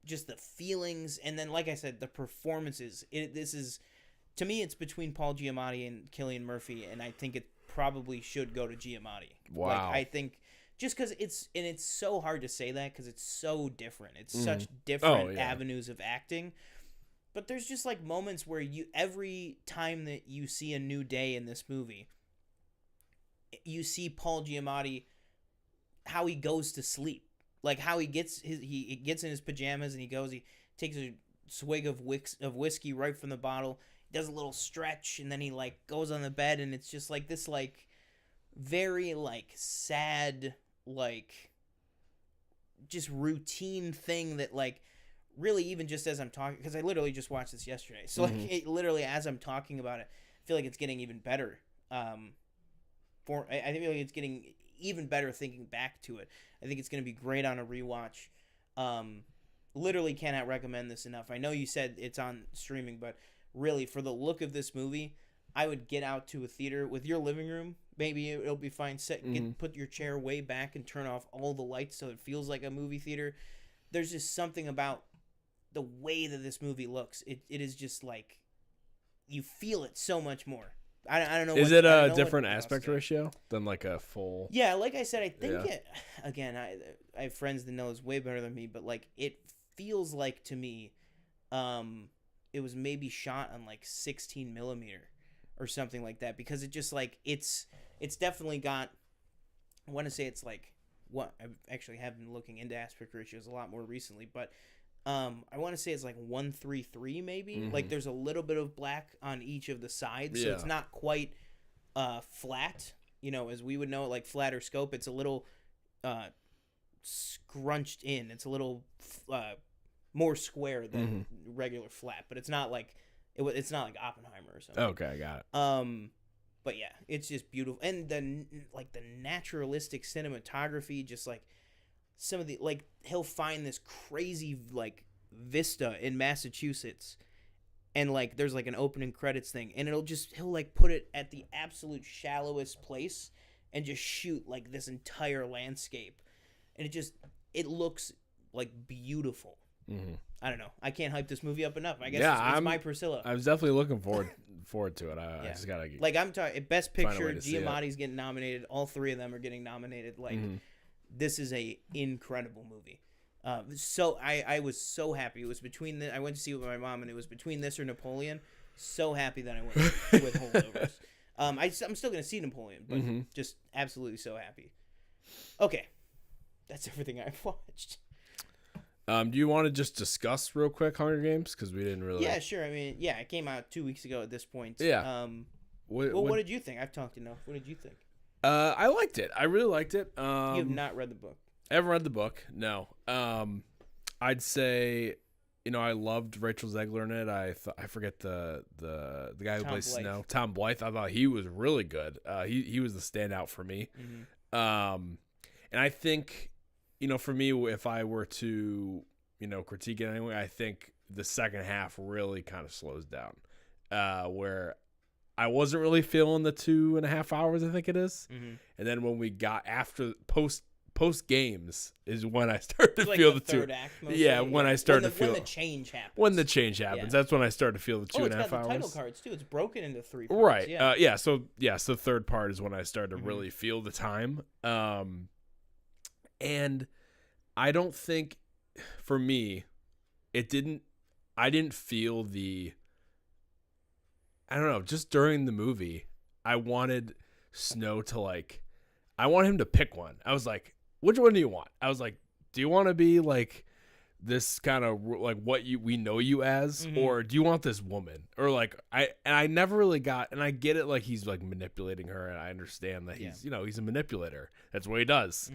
just the feelings, and then like I said, the performances. This is, to me, it's between Paul Giamatti and Cillian Murphy, and I think it probably should go to Giamatti. Wow. Like, I think just because it's so hard to say that because it's so different. It's such different avenues of acting. But there's just like moments where every time that you see a new day in this movie, you see Paul Giamatti, how he goes to sleep. Like how he gets he gets in his pajamas and he takes a swig of whiskey right from the bottle, does a little stretch, and then he like goes on the bed, and it's just like this like very like sad like just routine thing that like really, even just as I'm talking, because I literally just watched this yesterday, so like literally as I'm talking about it, I feel like it's getting even better. I feel like it's getting even better thinking back to it. I think it's going to be great on a rewatch. Literally cannot recommend this enough. I know you said it's on streaming, but really, for the look of this movie, I would get out to a theater with your living room. Maybe it'll be fine. Put your chair way back and turn off all the lights so it feels like a movie theater. There's just something about the way that this movie looks. It is just like, you feel it so much more. I don't know. Is it a different aspect ratio than like a full? Yeah, like I said, I think again, I have friends that know it's way better than me, but like it feels like to me, it was maybe shot on like 16 millimeter or something like that, because it just like it's definitely got. I want to say it's like what I actually have been looking into aspect ratios a lot more recently, but I want to say it's like 1:3:3 maybe. Like there's a little bit of black on each of the sides, so it's not quite flat, you know, as we would know it, like flatter scope. It's a little scrunched in. It's a little more square than regular flat, but it's not like it's not like Oppenheimer or something. Okay, I got it. But yeah, it's just beautiful, and the naturalistic cinematography, just like some of the like he'll find this crazy like vista in Massachusetts, and like there's like an opening credits thing, and he'll like put it at the absolute shallowest place and just shoot like this entire landscape, and it looks like beautiful. Mm-hmm. I don't know. I can't hype this movie up enough. I guess it's my Priscilla. I was definitely looking forward to it. I just gotta like I'm talking Best Picture. Giamatti's getting nominated. All three of them are getting nominated. Like this is a incredible movie. So I was so happy. It was between I went to see it with my mom, and it was between this or Napoleon. So happy that I went with Holdovers. I'm still gonna see Napoleon, but just absolutely so happy. Okay, that's everything I've watched. Do you want to just discuss real quick Hunger Games, because we didn't really? Yeah, sure. I mean, yeah, it came out 2 weeks ago at this point. Yeah. What did you think? I've talked enough. What did you think? I liked it. I really liked it. You have not read the book. I haven't read the book. No. I'd say, I loved Rachel Zegler in it. I forget the guy who plays Snow, Tom Blythe. I thought he was really good. He was the standout for me. And I think, for me, if I were to, critique it anyway, I think the second half really kind of slows down, where I wasn't really feeling the 2.5 hours, I think it is. And then when we got after post games is when I started to feel the third act. Yeah, when I started to feel when the change happens. When the change happens, that's when I started to feel the 2.5 hours. It's got the title cards too. It's broken into 3 parts. Right. Yeah. So third part is when I started to really feel the time. And I don't think, for me, I didn't feel I don't know, just during the movie, I wanted Snow to I want him to pick one. I was like, which one do you want? I was like, do you want to be like this kind of like what we know you as, or do you want this woman? Or I never really got, and I get it, like he's like manipulating her, and I understand that he's he's a manipulator. That's what he does.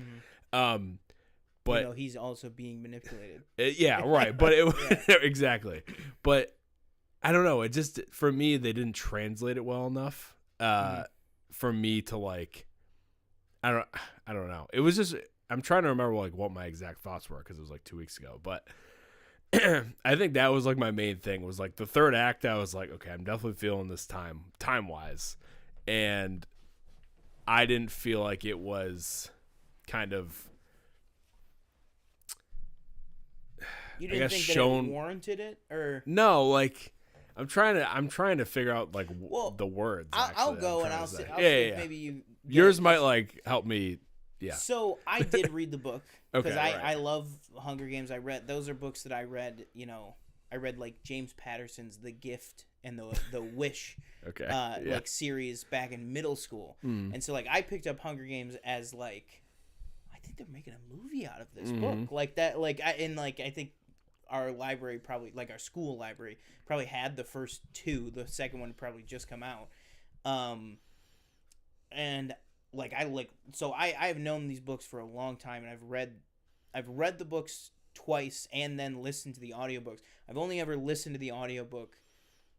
But he's also being manipulated. Yeah, right. But exactly. But I don't know. It just, for me, they didn't translate it well enough for me to I don't know. It was just, I'm trying to remember what my exact thoughts were, because it was 2 weeks ago. But I think that was my main thing, was the third act. I was like, okay, I'm definitely feeling this time wise, and I didn't feel like it was kind of. You didn't think that it warranted it, or no? I'm trying to figure out the words. I'll go and I'll see. Maybe you. Yours might help me. Yeah. So I did read the book because I love Hunger Games. Those are books that I read. I read James Patterson's The Gift and the Wish. Series back in middle school, and so I picked up Hunger Games as I think they're making a movie out of this book that. I think. Our library probably, our school library, probably had the first 2. The second one probably just come out. And I have known these books for a long time, and I've read the books twice and then listened to the audiobooks. I've only ever listened to the audiobook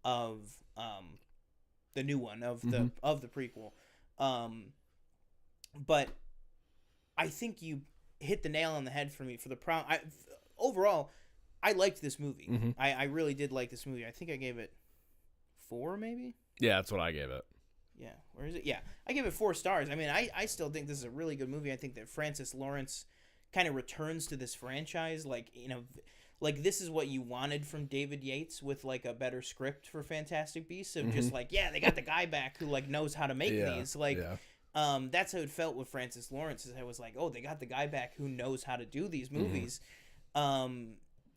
of the new one of the prequel. But I think you hit the nail on the head for me for the overall. I liked this movie. I really did like this movie. I think I gave it 4, maybe? Yeah, that's what I gave it. Yeah. Where is it? Yeah. I gave it 4 stars. I mean, I still think this is a really good movie. I think that Francis Lawrence kind of returns to this franchise. This is what you wanted from David Yates with, a better script for Fantastic Beasts. Of just, they got the guy back who, knows how to make these. That's how it felt with Francis Lawrence. Is I was like, oh, they got the guy back who knows how to do these movies.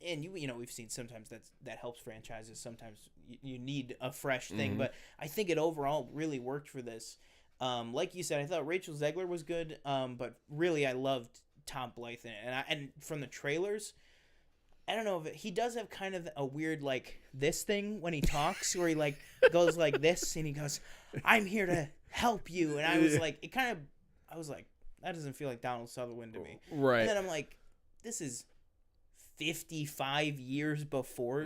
And we've seen sometimes that helps franchises. Sometimes you need a fresh thing, but I think it overall really worked for this. Like you said, I thought Rachel Zegler was good, but really I loved Tom Blythe in it. And from the trailers, I don't know if he does have kind of a weird this thing when he talks, where he goes like this, and he goes, "I'm here to help you," and I was I was like, that doesn't feel like Donald Sutherland to me, right? And then I'm like, this is 55 years before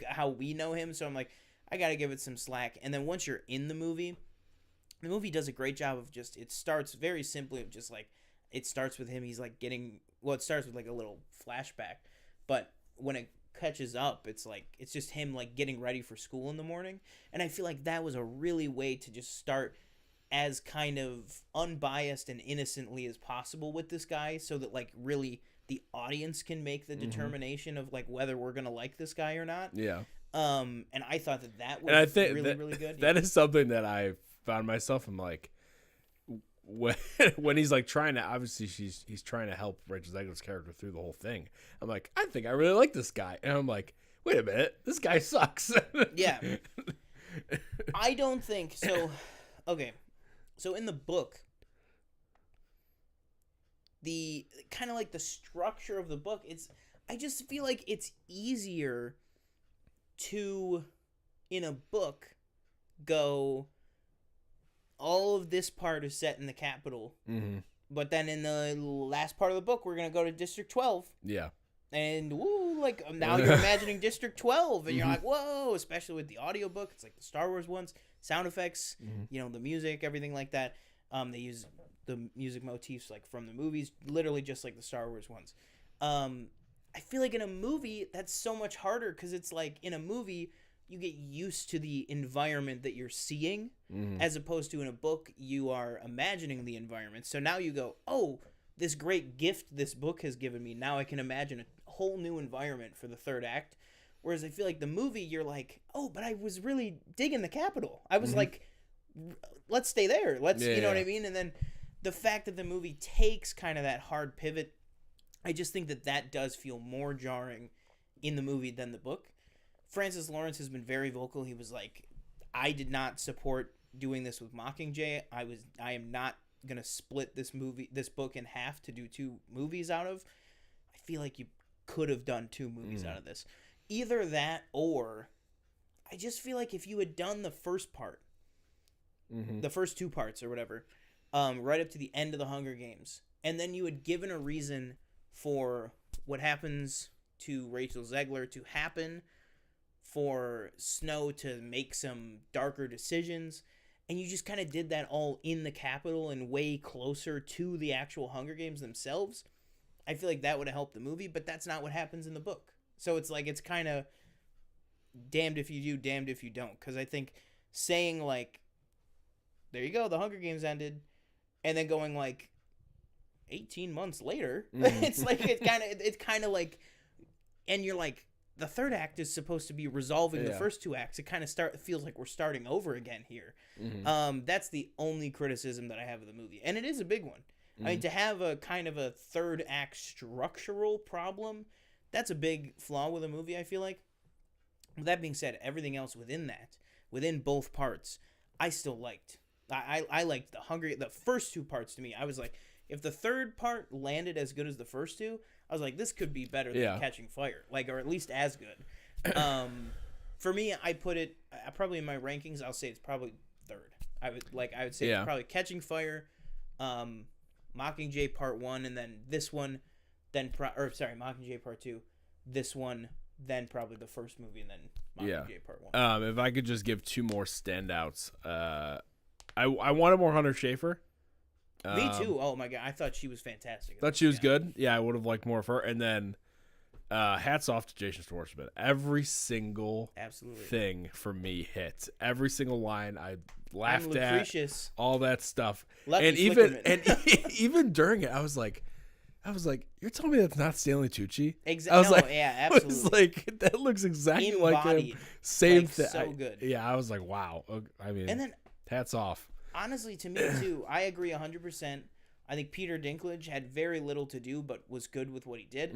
how we know him, so I'm like, I gotta give it some slack. And then once you're in the movie does a great job of it starts very simply of it starts with him, he's it starts with a little flashback, but when it catches up, it's like it's just him like getting ready for school in the morning, and I feel like that was a really way to just start as kind of unbiased and innocently as possible with this guy, so that like really the audience can make the determination of like whether we're gonna like this guy or not. Yeah. And I thought that was And I think really really good. That is something that I found myself. I'm like, when he's like trying to, obviously he's trying to help Rachel Zegler's character through the whole thing. I'm like, I think I really like this guy, and I'm like, wait a minute, this guy sucks. Yeah. I don't think so. Okay, so in the book, the kind of like the structure of the book, I just feel like it's easier to, in a book, go, all of this part is set in the Capitol, but then in the last part of the book, we're going to go to District 12. Yeah. And, woo, like, now you're imagining District 12, and you're like, whoa, especially with the audiobook. It's like the Star Wars ones, sound effects, you know, the music, everything like that. They use the music motifs, like, from the movies, literally just like the Star Wars ones. I feel like in a movie, that's so much harder, because it's like, in a movie, you get used to the environment that you're seeing, as opposed to in a book, you are imagining the environment. So now you go, oh, this great gift this book has given me. Now I can imagine a whole new environment for the third act. Whereas I feel like the movie, you're like, oh, but I was really digging the Capitol. I was like, let's stay there. Let's, you know what I mean? And then the fact that the movie takes kind of that hard pivot, I just think that does feel more jarring in the movie than the book. Francis Lawrence has been very vocal. He was like, I did not support doing this with Mockingjay. I am not gonna split this book in half to do 2 movies out of. I feel like you could have done 2 movies out of this. Either that, or I just feel like if you had done the first part, the first 2 parts or whatever, right up to the end of the Hunger Games, and then you had given a reason for what happens to Rachel Zegler to happen, for Snow to make some darker decisions, and you just kind of did that all in the Capitol and way closer to the actual Hunger Games themselves, I feel like that would have helped the movie, but that's not what happens in the book. So it's like, it's kind of damned if you do, damned if you don't, because I think saying like, there you go, the Hunger Games ended, and then going like 18 months later, it's like, it's kind of like, and you're like, the third act is supposed to be resolving the first 2 acts. It kind of feels like we're starting over again here. That's the only criticism that I have of the movie, and it is a big one. I mean, to have a kind of a third act structural problem, that's a big flaw with a movie, I feel like. With that being said, everything else within both parts, I still liked. I liked the first 2 parts. To me, I was like, if the third part landed as good as the first 2, I was like, this could be better than Catching Fire, like, or at least as good. For me, I put it probably in my rankings. I'll say it's probably third. I would say it's probably Catching Fire, Mockingjay Part 1, and then this one, Mockingjay Part 2, this one, then probably the first movie, and then Mockingjay Part 1. If I could just give 2 more standouts, I wanted more Hunter Schafer. Me too. Oh my god, I thought she was fantastic. Thought she was good. Yeah, I would have liked more of her. And then, hats off to Jason Schwartzman. Every single thing for me hit. Every single line I laughed at. All that stuff. Lucky even during it, I was like, you're telling me that's not Stanley Tucci? Exactly. I was like, yeah, absolutely. I was like, that looks exactly like him. Same like, thing. So good. Yeah, I was like, wow. I mean, and then, hats off. Honestly, to me, too, I agree 100%. I think Peter Dinklage had very little to do, but was good with what he did.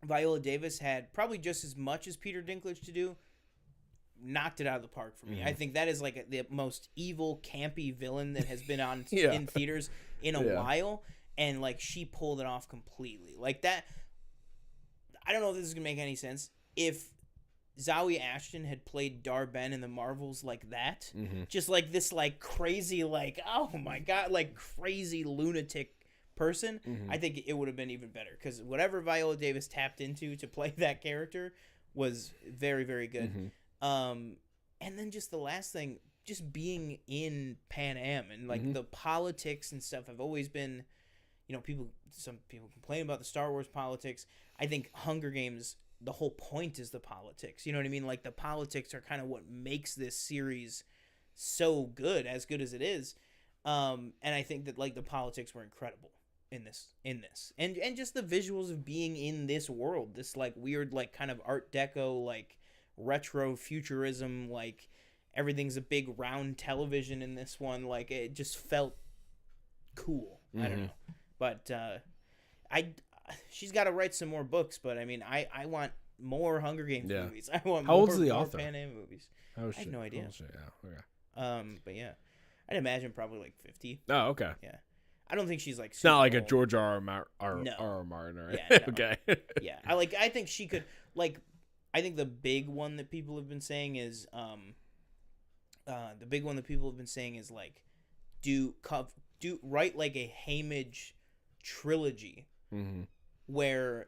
Viola Davis had probably just as much as Peter Dinklage to do. Knocked it out of the park for me. I think that is like the most evil, campy villain that has been on in theaters in a while. And, like, she pulled it off completely. Like, that... I don't know if this is going to make any sense. If Zawe Ashton had played Dar-Ben in the Marvels like that, just like this like crazy, like, oh my god, like crazy lunatic person, I think it would have been even better, because whatever Viola Davis tapped into to play that character was very, very good. And then just the last thing, just being in Pan Am and like the politics and stuff have always been, some people complain about the Star Wars politics. I think Hunger Games, the whole point is the politics. You know what I mean? Like, the politics are kind of what makes this series so good as it is. And I think that, like, the politics were incredible in this. And just the visuals of being in this world, this, like, weird, like, kind of Art Deco, like, retro futurism, like, everything's a big round television in this one. Like, it just felt cool. I don't know. But she's got to write some more books, but I mean, I want more Hunger Games movies. I want How old's the more author? Pan Am movies. I have no idea. Yeah. Okay. But yeah, I'd imagine probably like 50. Oh, okay. Yeah, I don't think she's like. It's not like old. a George R. R. Martin, right? Yeah, no. Okay. Yeah, I think she could like. I think the big one that people have been saying is like write like a Haymitch trilogy where,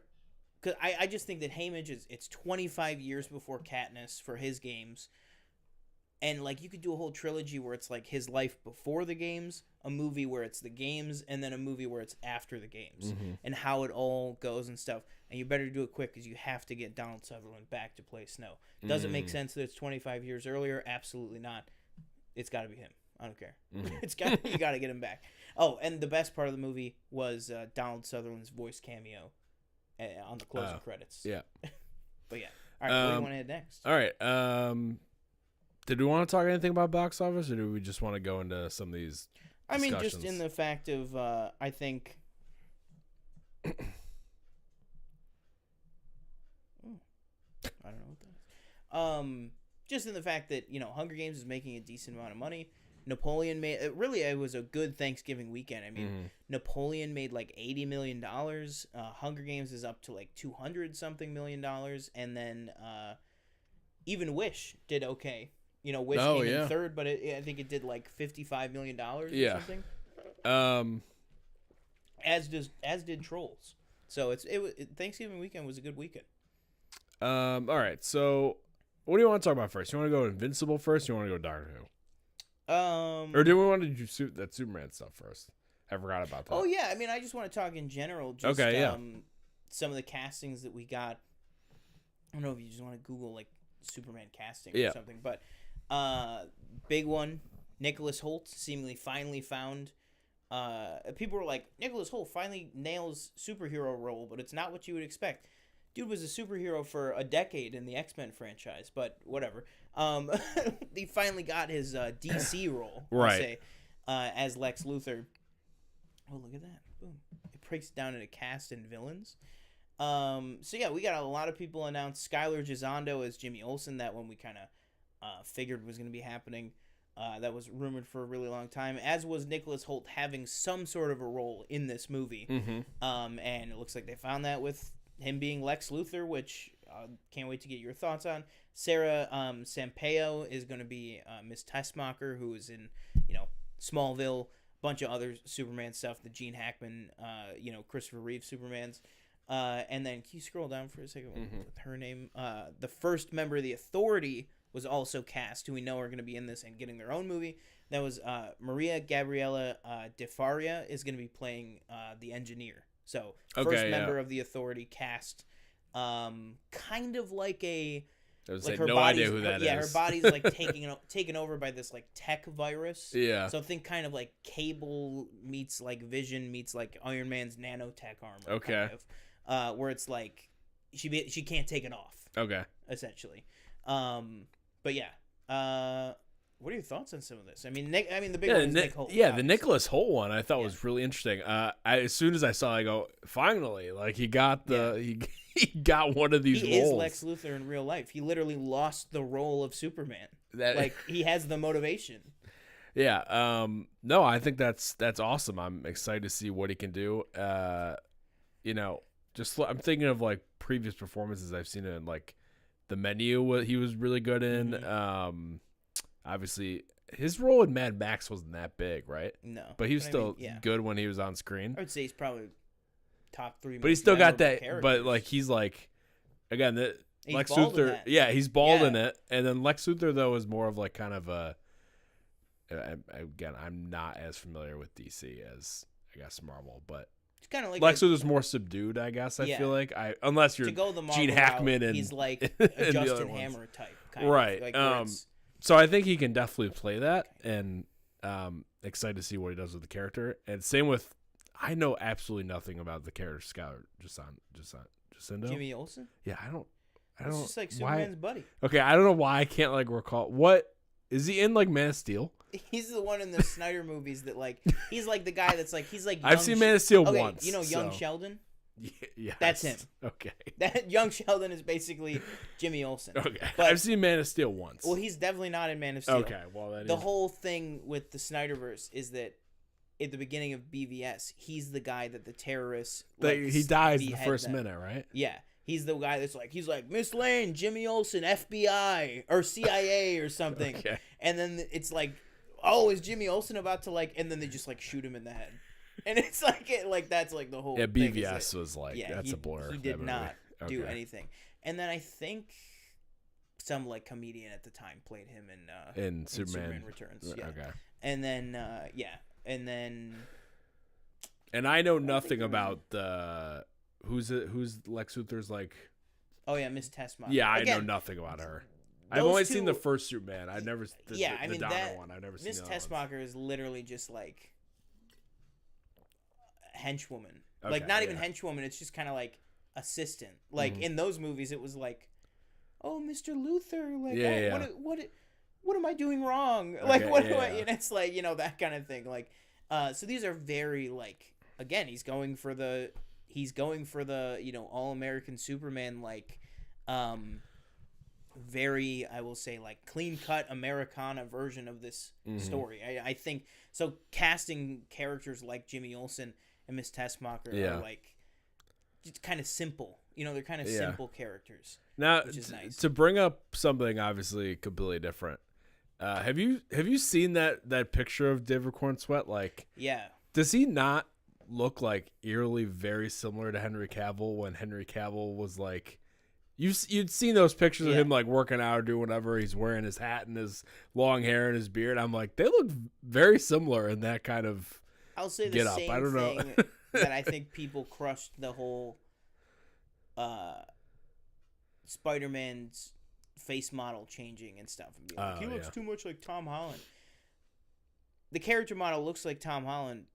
because I just think that Haymitch it's 25 years before Katniss for his games, and like you could do a whole trilogy where it's like his life before the games, a movie where it's the games, and then a movie where it's after the games, and how it all goes and stuff. And you better do it quick because you have to get Donald Sutherland back to play Snow. Does it make sense that it's 25 years earlier? Absolutely not. It's got to be him. I don't care. You got to get him back. Oh, and the best part of the movie was Donald Sutherland's voice cameo on the closing credits. Yeah. But yeah. All right, what do you want to hit next? All right. Did we want to talk anything about box office, or do we just want to go into some of these discussions? I mean, just in the fact of, I think... I don't know what that is. Just in the fact that, Hunger Games is making a decent amount of money. Napoleon made it was a good Thanksgiving weekend. I mean, Napoleon made like $80 million. Hunger Games is up to like $200-something million, and then even Wish did okay. Wish came in third, but I think it did like $55 million or something. As did Trolls. So Thanksgiving weekend was a good weekend. All right. So, what do you want to talk about first? You want to go Invincible first? Or you want to go Doctor Who? Or do we want to do that Superman stuff first? I forgot about that. Oh yeah, I mean, I just want to talk in general. Just, some of the castings that we got. I don't know if you just want to Google like Superman casting or something, but big one, Nicholas Hoult seemingly finally found. People were like, Nicholas Hoult finally nails superhero role, but it's not what you would expect. Dude was a superhero for a decade in the X-Men franchise, but whatever. He finally got his DC role, right? Say, as Lex Luthor. Oh, look at that! Boom! It breaks down into cast and villains. So yeah, we got a lot of people announced. Skylar Gisondo as Jimmy Olsen. That one we kind of figured was going to be happening. That was rumored for a really long time. As was Nicholas Hoult having some sort of a role in this movie. And it looks like they found that with him being Lex Luthor, which can't wait to get your thoughts on. Sarah Sampaio is going to be Miss Tessmacher, who is in, Smallville, a bunch of other Superman stuff, the Gene Hackman, Christopher Reeve Supermans. And then, can you scroll down for a second with her name? The first member of the Authority was also cast, who we know are going to be in this and getting their own movie. That was Maria Gabriela De Faria is going to be playing the engineer. So, first member of the Authority cast, kind of like a... I was like, no idea who that is. Yeah, her body's like taken over by this like tech virus. Yeah. So think kind of like Cable meets like Vision meets like Iron Man's nanotech armor. Okay. Kind of, where it's like she can't take it off. Okay. Essentially. But yeah. What are your thoughts on some of this? I mean, the big one is Nick Holt. Yeah, the Nicholas Hoult one I thought was really interesting. As soon as I saw it, I go, finally, like he got he got one of these roles. He is Lex Luthor in real life. He literally lost the role of Superman. Like he has the motivation. Yeah. No, I think that's awesome. I'm excited to see what he can do. Just I'm thinking of like previous performances I've seen in like The Menu. What he was really good in. Obviously, his role in Mad Max wasn't that big, right? No. But he was still good when he was on screen. I would say he's probably top 3. But he still got that. Characters. But like he's like, again, Lex Luthor. Yeah, he's bald in it, and then Lex Luthor though is more of like kind of a. Again, I'm not as familiar with DC as I guess Marvel, but It's kind of like Lex Luthor's more subdued, I guess. I feel like unless you're to go the Marvel Gene Hackman route, and he's like a Justin ones. Hammer type, kind right? of. Like, so I think he can definitely play that, and excited to see what he does with the character. And same with, I know absolutely nothing about the character Skylar Jacinto. Jimmy Olsen. Yeah, I don't. It's just like Superman's buddy. Okay, I don't know why I can't like recall what is he in like Man of Steel. He's the one in the Snyder movies that like he's like the guy that's like he's like. I've seen Man of Steel once. You know Young Sheldon. Yeah, that's him. Okay, that Young Sheldon is basically Jimmy Olsen. Okay, but, I've seen Man of Steel once. Well, he's definitely not in Man of Steel. Okay, well the whole thing with the Snyderverse is that at the beginning of BVS, he's the guy that the terrorists he dies in the first minute, right? Yeah. He's the guy that's like, he's like, Miss Lane, Jimmy Olsen, FBI or CIA or something. Okay. And then it's like, oh, is Jimmy Olsen about to like, and then they just like shoot him in the head. And it's like, that's like the whole yeah, thing. BVS was like, that's a blur. He did not do anything. And then I think some like comedian at the time played him in Superman Returns. Yeah. Okay. And then, and I know nothing about the... Who's Lex Luthor's like? Oh yeah, Miss Tessmacher. Yeah, I know nothing about her. I've only seen the first Superman. I've never the Donner one. I've never seen Miss Tessmacher is literally just like henchwoman. Okay, like not even henchwoman. It's just kind of like assistant. Like in those movies, it was like, oh, Mr. Luthor. Like, what am I doing wrong? Okay, like, what do I? And it's like that kind of thing. Like, so these are very like again, he's going for the all-American Superman, like very, I will say, like clean-cut Americana version of this story. I think so. Casting characters like Jimmy Olsen and Miss Tessmacher are like just kind of simple. They're kind of simple characters. Now, which is nice. To bring up something obviously completely different, have you seen that picture of David Cornsweet? Like, yeah, does he not look like eerily very similar to Henry Cavill when Henry Cavill was like, you'd seen those pictures of him like working out or doing whatever, he's wearing his hat and his long hair and his beard. I'm like, they look very similar in that kind of I'll say the get up. same I don't thing know. that I think people crushed the whole Spider-Man's face model changing and stuff and being like, he looks too much like Tom Holland. The character model looks like Tom Holland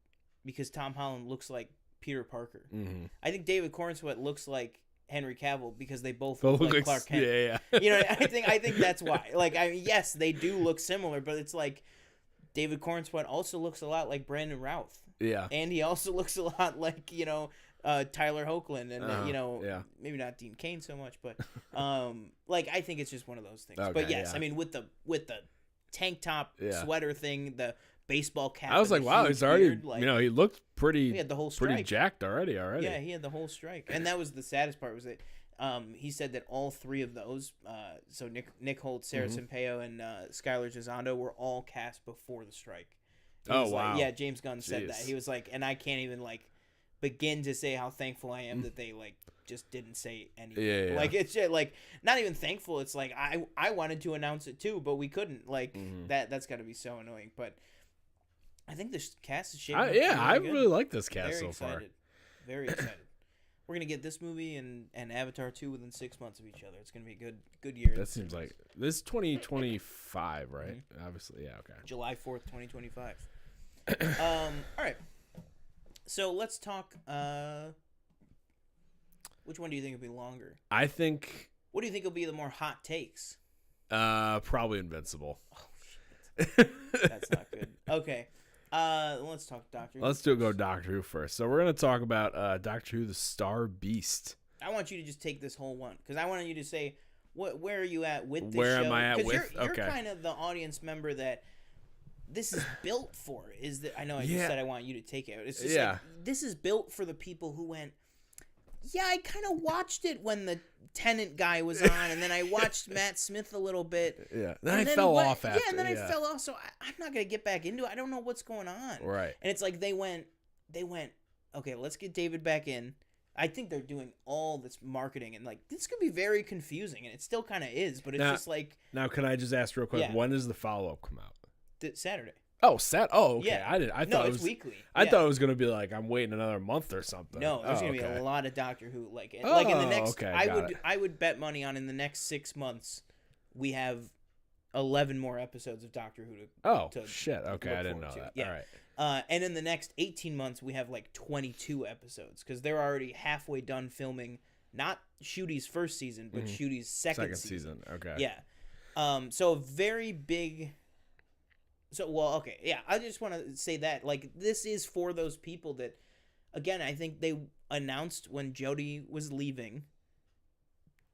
because Tom Holland looks like Peter Parker. Mm-hmm. I think David Cornsweet looks like Henry Cavill because they both look like Clark Kent. Yeah. I think that's why. Like, yes, they do look similar, but it's like David Cornsweet also looks a lot like Brandon Routh. Yeah. And he also looks a lot like, Tyler Hoechlin and, maybe not Dean Cain so much, but, like, I think it's just one of those things. Okay, but yes, I mean, with the tank top sweater thing, the baseball cap. I was like, wow, he's already, beard, he looked pretty, he had the whole strike. Pretty jacked already. Yeah, he had the whole strike. And that was the saddest part was that he said that all three of those, so Nick Holt, Sarah Sampaio, and Skylar Gisondo were all cast before the strike. Wow. Like, yeah, James Gunn said that. He was like, and I can't even like begin to say how thankful I am that they like just didn't say anything. Yeah. Like it's just, like not even thankful. It's like I wanted to announce it too, but we couldn't. Like that's got to be so annoying. But I think this cast is shaping up I good. really like this cast Very so excited. far. Very excited. We're gonna get this movie and Avatar 2 within 6 months of each other. It's gonna be a good year. That seems like this is 2025, right? Mm-hmm. Obviously, yeah. Okay. July 4th, 2025. All right. So let's talk. Which one do you think will be longer? I think. What do you think will be the more hot takes? Probably Invincible. Oh shit. That's not good. Okay. Let's talk Doctor Who. Let's go Doctor Who first. So we're gonna talk about Doctor Who: The Star Beast. I want you to just take this whole one because I want you to say where are you at with this where show? Am I at with? You're kind of the audience member that this is built for. Is that I know I just said I want you to take it. It's just like, this is built for the people who went. Yeah, I kind of watched it when the Tenant guy was on, and then I watched Matt Smith a little bit. Yeah, then I fell off after. Yeah, and then I fell off, so I'm not going to get back into it. I don't know what's going on. Right. And it's like they went, okay, let's get David back in. I think they're doing all this marketing, and like this could be very confusing, and it still kind of is, but it's just like... Now, can I just ask real quick, when does the follow-up come out? Saturday. Oh, set. Oh, okay. Yeah. I No, thought it it's was weekly. I Yeah. thought it was gonna be like I'm waiting another month or something. No, there's gonna be okay. a lot of Doctor Who. Like in the Oh, next, okay, I got it. would bet money on in the next 6 months, we have 11 more episodes of Doctor Who to shit. Okay, I didn't look know forward that. to. Yeah. All right. And in the next 18 months, we have like 22 episodes because they're already halfway done filming not Shooty's first season, but Shooty's second season. Okay. Yeah. So a very big. So well, okay, yeah. I just want to say that like this is for those people that, again, I think they announced when Jodie was leaving.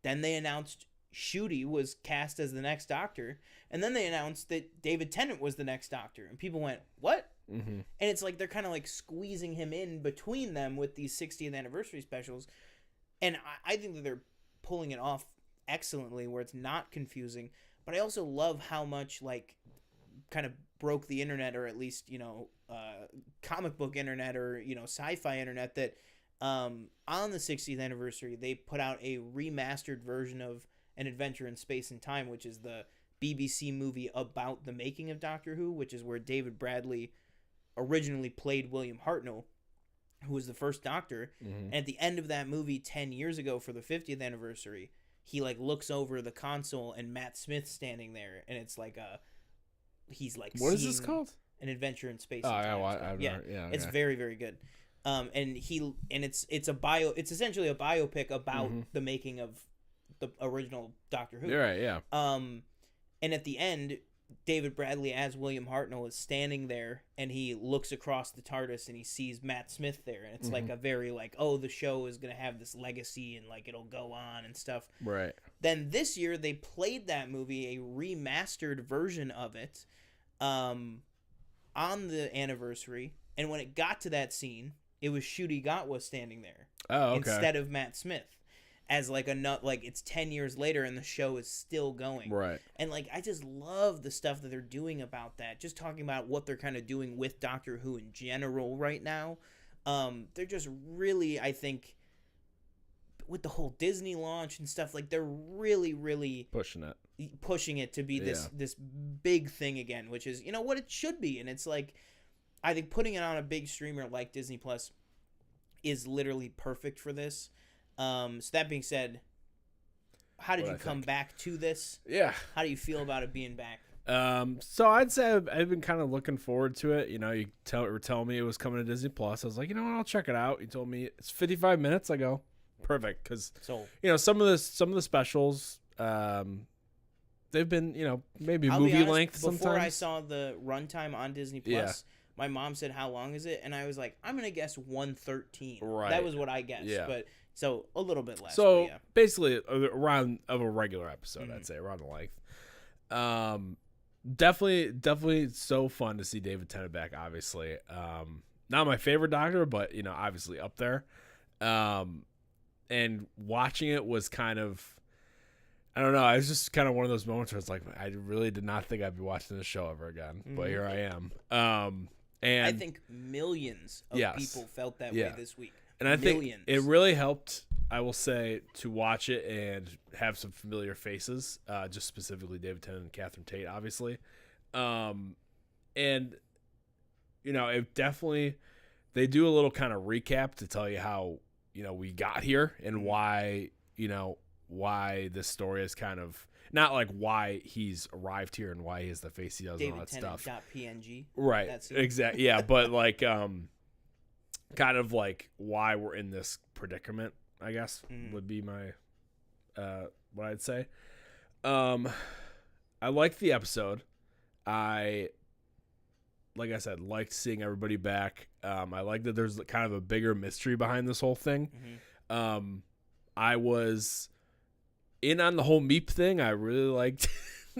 Then they announced Shooty was cast as the next Doctor, and then they announced that David Tennant was the next Doctor, and people went, "What?" Mm-hmm. And it's like they're kind of like squeezing him in between them with these 60th anniversary specials, and I think that they're pulling it off excellently, where it's not confusing. But I also love how much like kind of broke the internet, or at least comic book internet, or sci-fi internet, that on the 60th anniversary they put out a remastered version of An Adventure in Space and Time, which is the BBC movie about the making of Doctor Who, which is where David Bradley originally played William Hartnell, who was the first Doctor. Mm-hmm. And at the end of that movie 10 years ago for the 50th anniversary, he like looks over the console and Matt Smith's standing there, and it's like he's like, what is this called? An Adventure in Space. Oh, and Time. It's very, very good. And it's essentially a biopic about the making of the original Doctor Who. You're right, yeah. And at the end, David Bradley as William Hartnell is standing there, and he looks across the TARDIS and he sees Matt Smith there, and it's like a very like, oh, the show is gonna have this legacy and like it'll go on and stuff. Right. Then this year they played that movie, a remastered version of it, on the anniversary, and when it got to that scene, it was Ncuti Gatwa standing there instead of Matt Smith. As like it's 10 years later and the show is still going. Right. And like I just love the stuff that they're doing about that. Just talking about what they're kind of doing with Doctor Who in general right now. They're just really, I think, with the whole Disney launch and stuff, like they're really, really pushing it to be this big thing again, which is what it should be. And it's like, I think putting it on a big streamer like Disney Plus is literally perfect for this. So that being said, how did you come back to this? Yeah. How do you feel about it being back? So I'd say I've been kind of looking forward to it. You were telling me it was coming to Disney Plus. I was like, what, I'll check it out. You told me it's 55 minutes. I go, perfect, because some of the specials, they've been maybe I'll movie be honest, length sometimes. Before I saw the runtime on Disney Plus, my mom said, "How long is it?" And I was like, "I'm gonna guess 113." Right. That was what I guessed. Yeah. But so a little bit less. So basically around of a regular episode, I'd say around the length. Definitely so fun to see David Tennant back. Obviously, not my favorite Doctor, but obviously up there. And watching it was kind of, I don't know. It was just kind of one of those moments where it's like, I really did not think I'd be watching this show ever again, but here I am. And I think millions of people felt that way this week. And I think it really helped, I will say, to watch it and have some familiar faces, just specifically David Tennant and Catherine Tate, obviously. And, it definitely, they do a little kind of recap to tell you how, we got here and why, why this story is kind of, not like why he's arrived here and why he has the face he does and all that stuff. DavidTennant.png. Right. Exactly. Yeah. But like, kind of like why we're in this predicament, I guess, would be my what I'd say. I liked the episode. Like I said, liked seeing everybody back. I like that there's kind of a bigger mystery behind this whole thing. I was in on the whole Meep thing. I really liked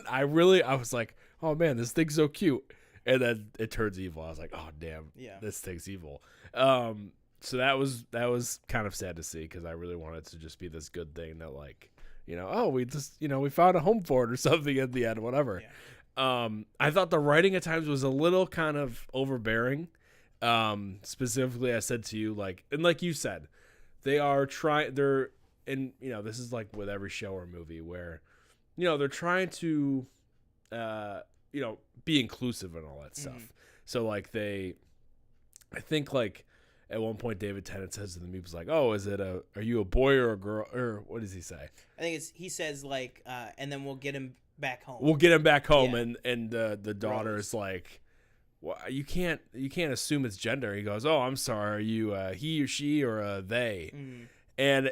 I was like, oh man, this thing's so cute. And then it turns evil. I was like, oh damn, this thing's evil. So that was kind of sad to see, because I really wanted it to just be this good thing that, like, we just we found a home for it or something at the end, whatever. I thought the writing at times was a little kind of overbearing. Specifically, I said to you, like you said, they're this is like with every show or movie where they're trying to be inclusive and all that stuff. So like I think like at one point David Tennant says to the Meeps like, "Oh, are you a boy or a girl?" Or what does he say? I think he says like, and then we'll get him back home. We'll get him back home, Yeah. and the daughter is like, "Well, you can't assume it's gender." He goes, "Oh, I'm sorry. Are you he or she or a they?" Mm. And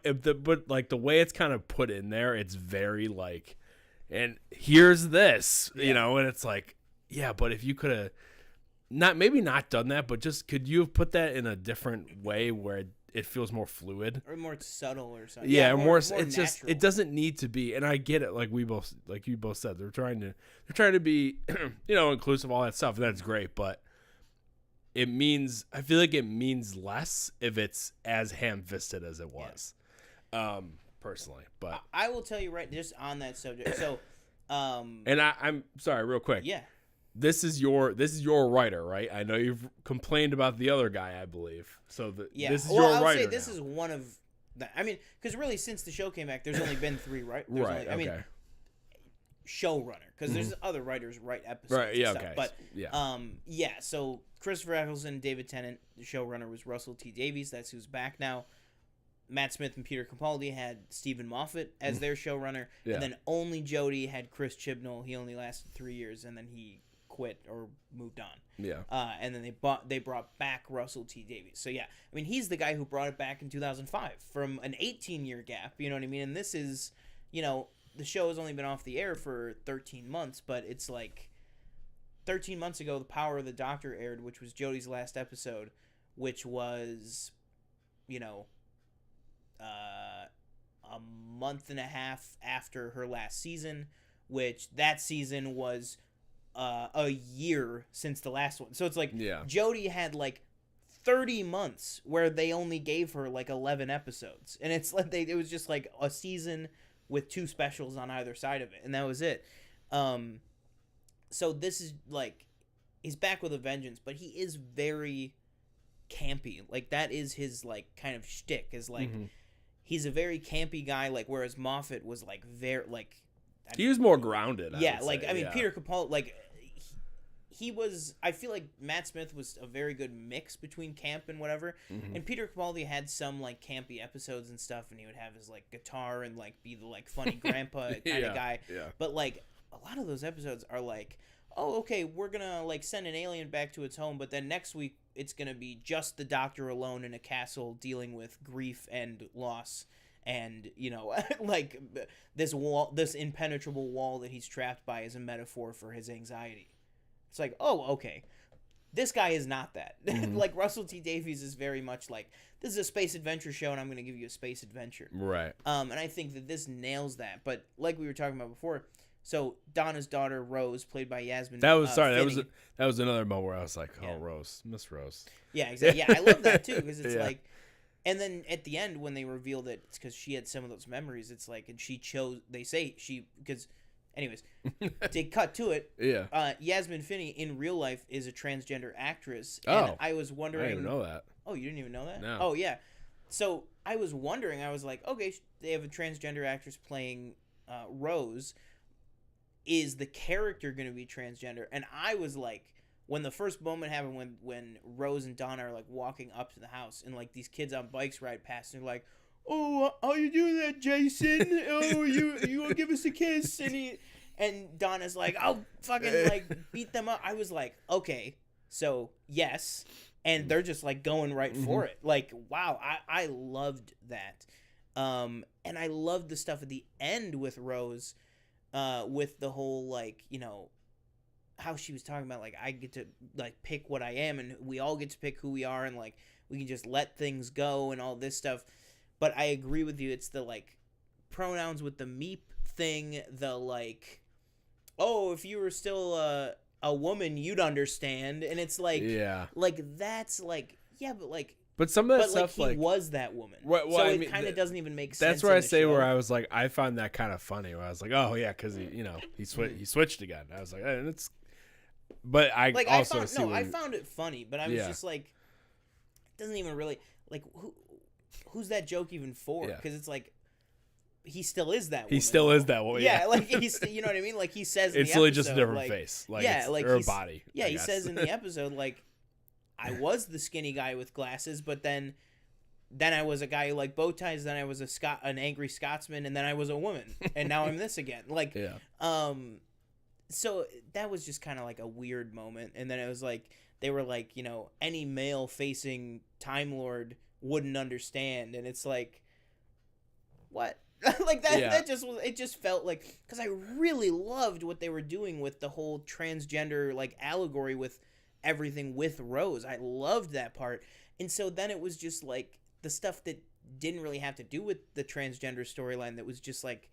but like the way it's kind of put in there, it's very like, and here's this, you know, and it's like, yeah, but if you could have maybe not done that, but just could you have put that in a different way where it feels more fluid or more subtle or something? Yeah, more it's natural. just it doesn't need to be, and I get it. Like you both said, they're trying to be inclusive, all that stuff, and that's great. But I feel like it means less if it's as ham-fisted as it was, personally. But I will tell you right just on that subject. So, and I'm sorry, real quick. Yeah. This is your writer, right? I know you've complained about the other guy, I believe. So this is your I would writer. say this is one of the. I mean, because really, since the show came back, there's only been 3, right? Right. I mean, showrunner, because there's other writers write episodes. Right. Yeah. And stuff, Okay. But yeah. So Christopher Eccleston, David Tennant, the showrunner was Russell T Davies. That's who's back now. Matt Smith and Peter Capaldi had Stephen Moffat as their showrunner, and then only Jodie had Chris Chibnall. He only lasted 3 years, and then he quit or moved on. Yeah. And then they brought back Russell T Davies. So yeah, I mean he's the guy who brought it back in 2005 from an 18-year gap. You know what I mean? And this is, the show has only been off the air for 13 months, but it's like 13 months ago, The Power of the Doctor aired, which was Jodie's last episode, which was, a month and a half after her last season, which that season was a year since the last one. So it's like Jodie had like 30 months where they only gave her like 11 episodes, and it's like it was just like a season with 2 specials on either side of it, and that was it. So this is like he's back with a vengeance, but he is very campy. Like that is his like kind of shtick, is like he's a very campy guy, like whereas Moffat was like very like he was more grounded. Peter Capaldi, like he was. I feel like Matt Smith was a very good mix between camp and whatever. And Peter Capaldi had some like campy episodes and stuff, and he would have his like guitar and like be the like funny grandpa kind of guy. Yeah. But like a lot of those episodes are like, oh, okay, we're gonna like send an alien back to its home, but then next week it's gonna be just the Doctor alone in a castle dealing with grief and loss. And, like this impenetrable wall that he's trapped by is a metaphor for his anxiety. It's like, oh, okay. This guy is not that. Like, Russell T Davies is very much like, this is a space adventure show, and I'm going to give you a space adventure. Right. And I think that this nails that. But like we were talking about before, so Donna's daughter, Rose, played by Yasmin. That was that was another moment where I was like, oh, Rose, Miss Rose. Yeah, exactly. Yeah, I love that, too, because it's like, and then at the end, when they reveal that it's because she had some of those memories, it's like, and she chose, they say because, anyways, to cut to it, Yasmin Finney in real life is a transgender actress. And I was wondering. I didn't know that. Oh, you didn't even know that? No. Oh, yeah. So I was wondering, I was like, okay, they have a transgender actress playing Rose. Is the character going to be transgender? And I was like, when the first moment happened, when Rose and Donna are like walking up to the house, and like these kids on bikes ride past, and they're like, "Oh, how you doing that, Jason? Oh, you want to give us a kiss?" And Donna's like, "I'll fucking like beat them up." I was like, okay, so yes, and they're just like going right for it. Like, wow, I loved that, and I loved the stuff at the end with Rose, with the whole like how she was talking about like I get to like pick what I am, and we all get to pick who we are, and like we can just let things go and all this stuff. But I agree with you, it's the like pronouns with the meep thing, the like, oh, if you were still a woman you'd understand, and it's like like that's like but some of that stuff he was that woman, well, so it kind of doesn't even make sense. That's where I say where I was like, I find that kind of funny, where I was like, oh yeah, because he switched again. I was like, and it's. But I like also I found it funny, but I was just like, it doesn't even really like who's that joke even for? Because it's like he still is that woman. He still is that woman. Yeah, like he's, you know what I mean? Like he says in it's the really episode, just a different like, face. Like, yeah, like or a body. Yeah, I he guess. says in the episode, like, I was the skinny guy with glasses, but then I was a guy who liked bow ties, then I was an angry Scotsman, and then I was a woman, and now I'm this again. Like, yeah. So that was just kind of like a weird moment, and then it was like they were like, you know, any male facing Time Lord wouldn't understand, and it's like, what? Like that? Yeah. That just was. It just felt like, because I really loved what they were doing with the whole transgender like allegory with everything with Rose. I loved that part, and so then it was just like the stuff that didn't really have to do with the transgender storyline that was just like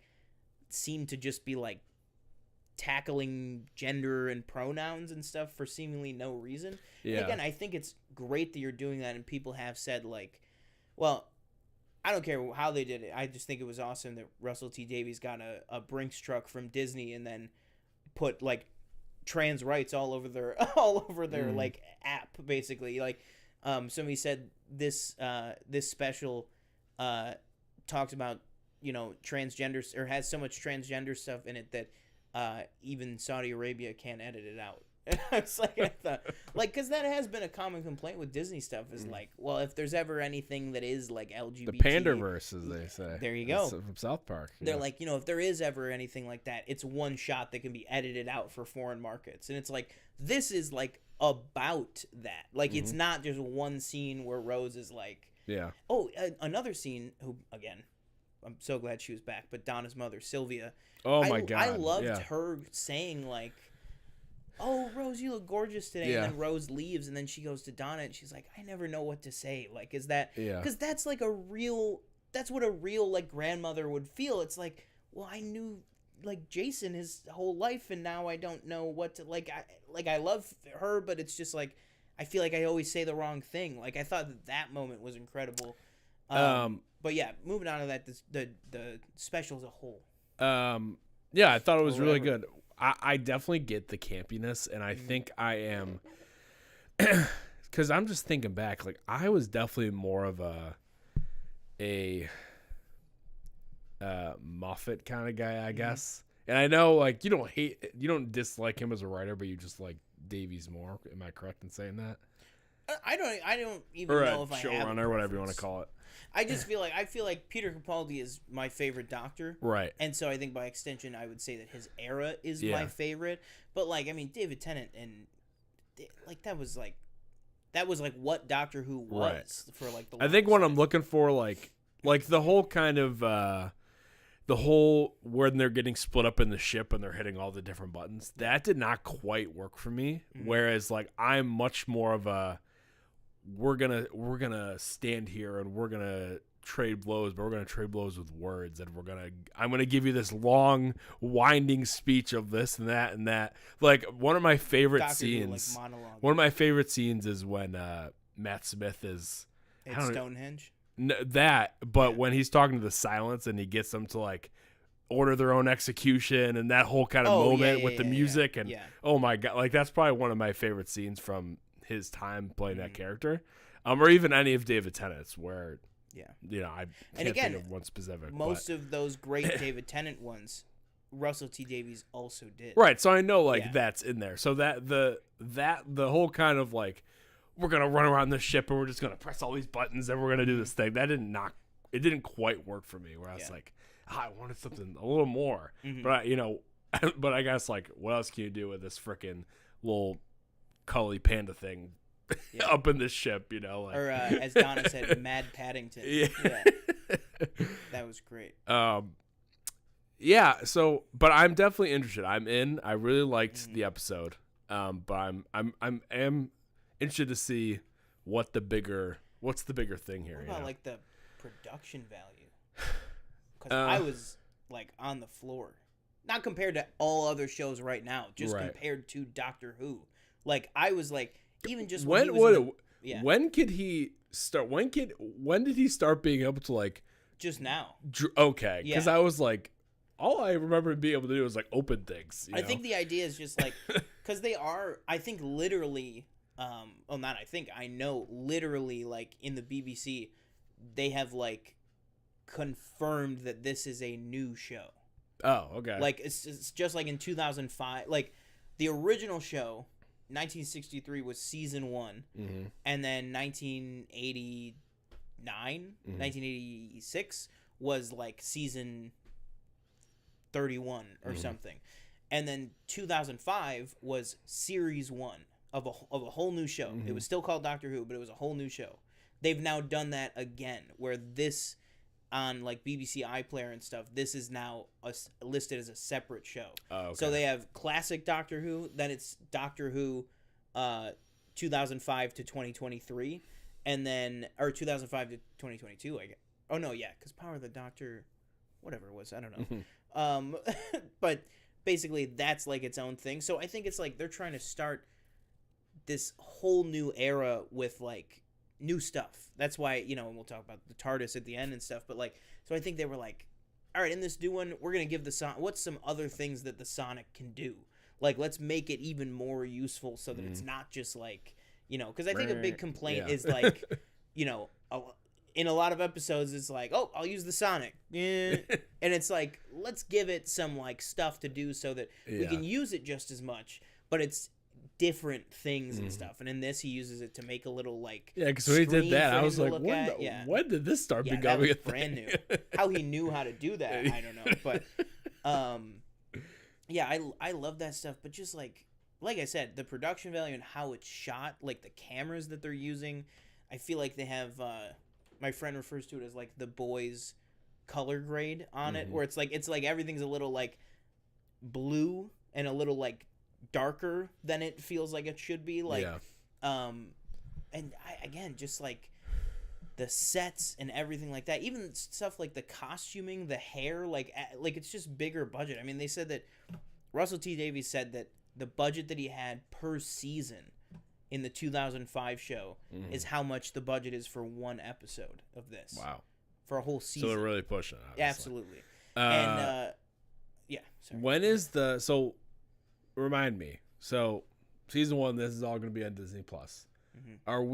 seemed to just be like tackling gender and pronouns and stuff for seemingly no reason. Yeah. And again, I think it's great that you're doing that, and people have said like, well, I don't care how they did it. I just think it was awesome that Russell T Davies got a Brinks truck from Disney and then put like trans rights all over their like app, basically. Like somebody said this special talks about, you know, transgender, or has so much transgender stuff in it that even Saudi Arabia can't edit it out. And I was like, I thought, like, because that has been a common complaint with Disney stuff is like, well, if there's ever anything that is like LGBT, the Panderverse, as they say. There you go. It's from South Park. They're like, you know, if there is ever anything like that, it's one shot that can be edited out for foreign markets, and it's like, this is like about that. Like, it's not just one scene where Rose is like, yeah. Oh, another scene. Who again? I'm so glad she was back. But Donna's mother, Sylvia. Oh my God. I loved her saying like, "Oh, Rose, you look gorgeous today." Yeah. And then Rose leaves, and then she goes to Donna, and she's like, "I never know what to say." Like, is that? Yeah. Because that's like that's what a real like grandmother would feel. It's like, well, I knew like Jason his whole life, and now I don't know what to like. I love her, but it's just like I feel like I always say the wrong thing. Like, I thought that moment was incredible. But yeah, moving on to that, the special as a whole. Yeah, I thought it was really good. I definitely get the campiness, and I think I am, because I'm just thinking back, like I was definitely more of a Moffat kind of guy, I guess. And I know, like, you don't dislike him as a writer, but you just like Davies more. Am I correct in saying that? I don't even or know if I have showrunner, whatever you want to call it. I feel like Peter Capaldi is my favorite Doctor, right? And so I think by extension, I would say that his era is my favorite. But like, I mean, David Tennant and like that was like what Doctor Who was for like the. I think what I'm looking for, like the whole kind of the whole when they're getting split up in the ship and they're hitting all the different buttons, that did not quite work for me. Whereas like I'm much more of a we're gonna stand here and we're gonna trade blows, but we're gonna trade blows with words, and I'm gonna give you this long winding speech of this and that and that. Like one of my favorite scenes. One of my favorite scenes is when Matt Smith is Stonehenge. But when he's talking to the Silence and he gets them to like order their own execution and that whole kind of moment with the music and oh my God, like that's probably one of my favorite scenes from his time playing that character, or even any of David Tennant's, where I can't think of one specific. Most of those great David Tennant ones, Russell T Davies also did. Right, so I know that's in there. So that the whole kind of like we're gonna run around the ship and we're just gonna press all these buttons and we're gonna do this thing, that didn't quite work for me. Where I was like, I wanted something a little more, but but I guess like what else can you do with this freaking little Cully Panda thing up in this ship, like. Or as Donna said, Mad Paddington. Yeah. That was great. So but I'm definitely interested. I'm in. I really liked the episode. But I'm interested to see what's the bigger thing here. What about like the production value? Because I was like on the floor, not compared to all other shows right now, just compared to Doctor Who. Like when could he start? When did he start being able to like? Just now. Okay, because I was like, all I remember being able to do was like open things. I think the idea is just like because they are. I think literally. I know literally like in the BBC, they have like confirmed that this is a new show. Oh, okay. Like it's just like in 2005, like the original show, 1963 was season 1, and then 1986 was like season 31 or something, and then 2005 was series 1 of a whole new show. It was still called Doctor Who, but it was a whole new show. They've now done that again, where this on like BBC iPlayer and stuff, this is now listed as a separate show. Oh, okay. So they have classic Doctor Who, then it's Doctor Who 2005 to 2023, and then, or 2005 to 2022, I guess. Oh, no, yeah, because Power of the Doctor, whatever it was, I don't know. But basically, that's like its own thing. So I think it's like they're trying to start this whole new era with like new stuff. That's why, you know, and we'll talk about the TARDIS at the end and stuff, but like, so I think they were like, all right, in this new one, we're going to give the Sonic, what's some other things that the Sonic can do? Like, let's make it even more useful so that it's not just like, you know, because I think a big complaint is like, you know, in a lot of episodes, it's like, oh, I'll use the Sonic. And it's like, let's give it some like stuff to do so that we can use it just as much, but it's different things and stuff. And in this, he uses it to make a little like because when he did that, I was like, when did this start becoming a thing? Brand new. How he knew how to do that, I don't know. But I love that stuff. But just like I said, the production value and how it's shot, like the cameras that they're using, I feel like they have. My friend refers to it as like the boys' color grade on it, where it's like everything's a little like blue and a little like darker than it feels like it should be, like and again, just like the sets and everything like that, even stuff like the costuming, the hair, like it's just bigger budget. I mean, they said that Russell T Davies said that the budget that he had per season in the 2005 show is how much the budget is for one episode of this. Wow. For a whole season. So they're really pushing it, obviously. Absolutely. And sorry. When is remind me. So, season 1, this is all going to be on Disney Plus. Are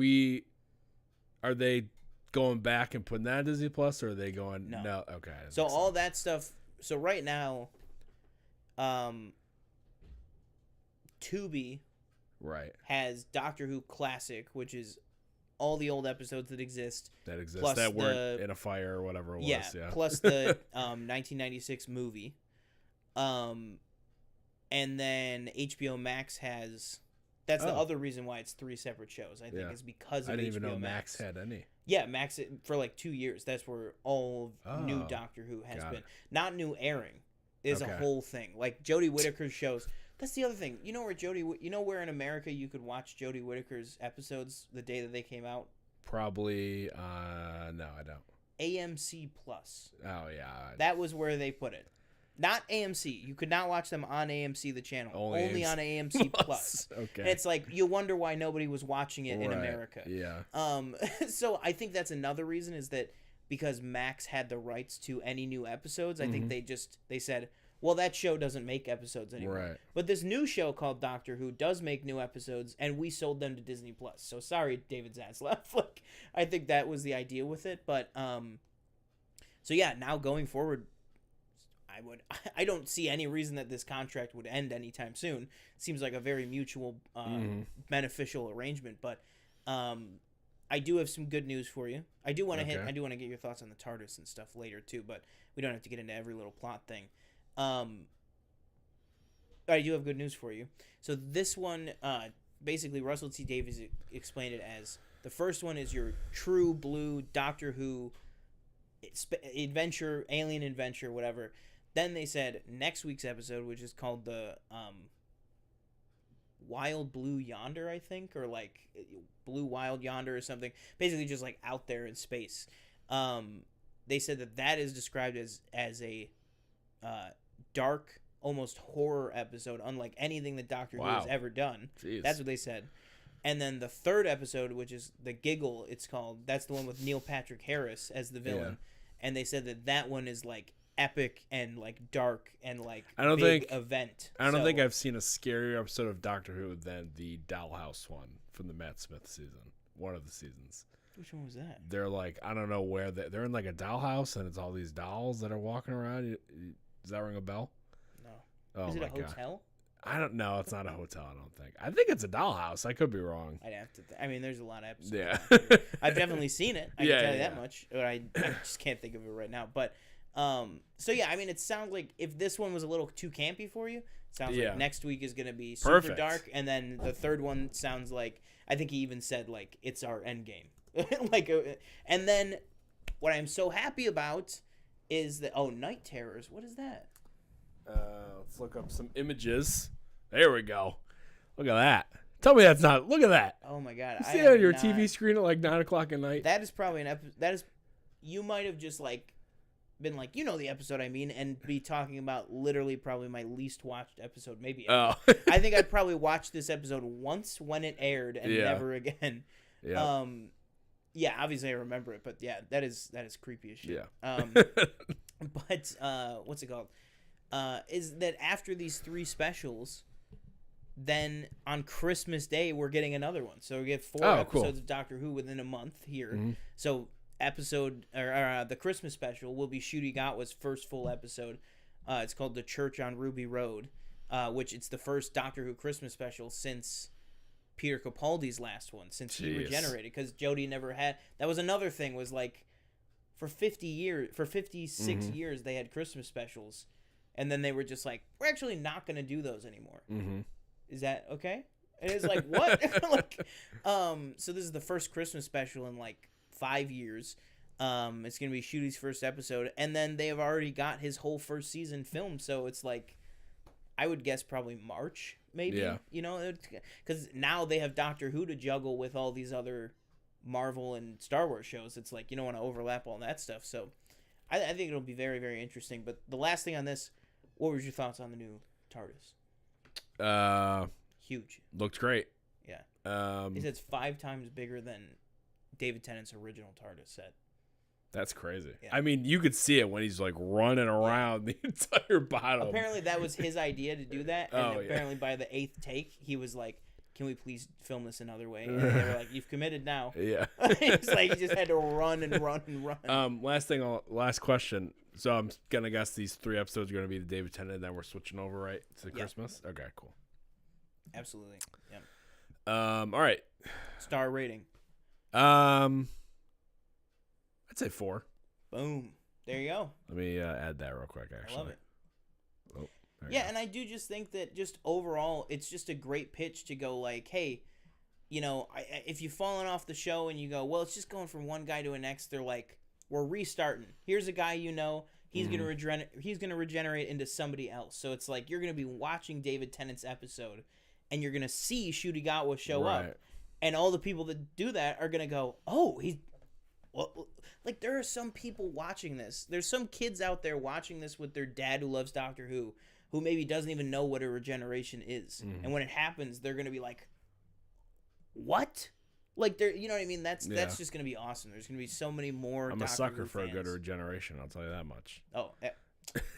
they going back and putting that on Disney Plus, or are they going? No. Okay. So all that stuff. So right now, Tubi, has Doctor Who Classic, which is all the old episodes that exist. Plus that weren't in a fire or whatever it was. Yeah. Plus the 1996 movie. And then HBO Max has. That's the other reason why it's 3 separate shows. I think is because of HBO Max. I didn't even know Max had any. Yeah, Max for like 2 years. That's where all new Doctor Who has been. Not new airing. Is a whole thing. Like Jodie Whittaker's shows. That's the other thing. You know where in America you could watch Jodie Whittaker's episodes the day that they came out? Probably no, I don't. AMC Plus. Oh yeah. That was where they put it. Not AMC. You could not watch them on AMC, the channel. Only on AMC Plus. Okay. And it's like, you wonder why nobody was watching it in America. Yeah. So I think that's another reason, is that because Max had the rights to any new episodes, I think they said, well, that show doesn't make episodes anymore. Right. But this new show called Doctor Who does make new episodes, and we sold them to Disney Plus. So sorry, David Zaslav. Like, I think that was the idea with it. But so yeah, now going forward, I don't see any reason that this contract would end anytime soon. It seems like a very mutual beneficial arrangement. But I do have some good news for you. I do want to get your thoughts on the TARDIS and stuff later too, but we don't have to get into every little plot thing. But I do have good news for you. So this one, basically Russell T Davies explained it as, the first one is your true blue Doctor Who adventure, alien adventure, whatever. Then they said next week's episode, which is called the Wild Blue Yonder, I think, or like Blue Wild Yonder or something. Basically just like out there in space. They said that is described as a dark, almost horror episode, unlike anything that Doctor Who has ever done. Jeez. That's what they said. And then the third episode, which is The Giggle, it's called, that's the one with Neil Patrick Harris as the villain. Yeah. And they said that one is like epic and like dark and like big event. I don't think I've seen a scarier episode of Doctor Who than the Dollhouse one from the Matt Smith season. One of the seasons. Which one was that? They're like, I don't know where they're in like a dollhouse, and it's all these dolls that are walking around. Does that ring a bell? No. Oh Is it my a hotel? God. I don't know. It's not a hotel. I don't think. I think it's a dollhouse. I could be wrong. I'd have to. I mean, there's a lot of episodes. Yeah. I've definitely seen it. I can tell you that much. But I just can't think of it right now. But so yeah, I mean, it sounds like if this one was a little too campy for you, it sounds like next week is gonna be super dark, and then the third one sounds like I think he even said like it's our end game. And then what I'm so happy about is that Night Terrors. What is that? Let's look up some images. There we go. Look at that. Tell me that's not. Look at that. Oh my God! You see that on your TV screen at like 9:00 at night? That is probably an episode. That is, you might have just like been like, you know, the episode I mean, and be talking about literally probably my least watched episode, maybe ever. Oh. I think I probably watched this episode once when it aired and never again. Yeah. Yeah, obviously I remember it, but yeah, that is creepy as shit. Yeah. But what's it called? Is that after these 3 specials, then on Christmas Day we're getting another one. So we get 4 episodes of Doctor Who within a month here. Mm-hmm. So the Christmas special will be Ncuti Gatwa's first full episode. It's called The Church on Ruby Road, which it's the first Doctor Who Christmas special since Peter Capaldi's last one, since he regenerated, because Jodie never had. That was another thing, was like for 56 years they had Christmas specials, and then they were just like, we're actually not going to do those anymore. Mm-hmm. Is that okay? And it's like, what? So this is the first Christmas special in like 5 years. It's going to be Ncuti's first episode, and then they have already got his whole first season filmed, so it's like, I would guess probably March, maybe. Yeah. You know, because now they have Doctor Who to juggle with all these other Marvel and Star Wars shows. It's like, you don't want to overlap all that stuff. So I think it'll be very, very interesting. But the last thing on this, what was your thoughts on the new TARDIS? Huge. Looked great. Yeah. He said it's 5 times bigger than David Tennant's original TARDIS set. That's crazy. Yeah. I mean, you could see it when he's like running around the entire bottom. Apparently, that was his idea to do that. And apparently, by the 8th take, he was like, "Can we please film this another way?" And they were like, "You've committed now." Yeah. It's like he just had to run and run and run. Last question. So I'm gonna guess these 3 episodes are gonna be the David Tennant, and then we're switching over right to Christmas. Okay, cool. Absolutely. Yeah. All right. Star rating. I'd say 4. Boom. There you go. Let me add that real quick, actually. I love it. Oh, yeah, and I do just think that just overall, it's just a great pitch to go like, hey, you know, if you've fallen off the show and you go, well, it's just going from one guy to the next, they're like, we're restarting. Here's a guy you know. He's gonna regenerate into somebody else. So it's like you're gonna be watching David Tennant's episode, and you're gonna see Ncuti Gatwa show up, and all the people that do that are gonna go, oh, he's. Well, like, there are some people watching this. There's some kids out there watching this with their dad who loves Doctor Who maybe doesn't even know what a regeneration is. Mm-hmm. And when it happens, they're going to be like, what? Like, they're, you know what I mean? That's just going to be awesome. There's going to be so many more I'm Doctor a sucker Who for fans. a good regeneration, I'll tell you that much. Oh,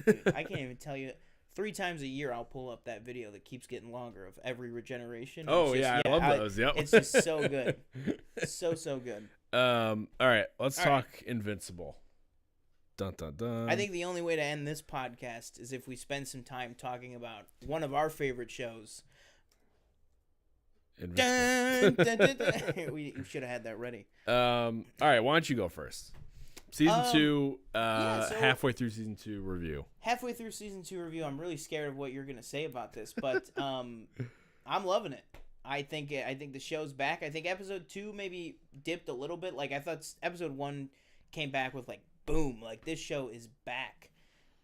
dude, I can't even tell you. 3 times a year, I'll pull up that video that keeps getting longer of every regeneration. Oh, I love those. Yep. It's just so good. So good. All right, let's talk Invincible. Dun, dun, dun. I think the only way to end this podcast is if we spend some time talking about one of our favorite shows. Dun, dun, dun, dun. We should have had that ready. All right, why don't you go first? Season 2, halfway through Season 2 review. Halfway through Season 2 review, I'm really scared of what you're going to say about this, but I'm loving it. I think the show's back. I think episode 2 maybe dipped a little bit. Like, I thought episode 1 came back with, like, boom, like, this show is back.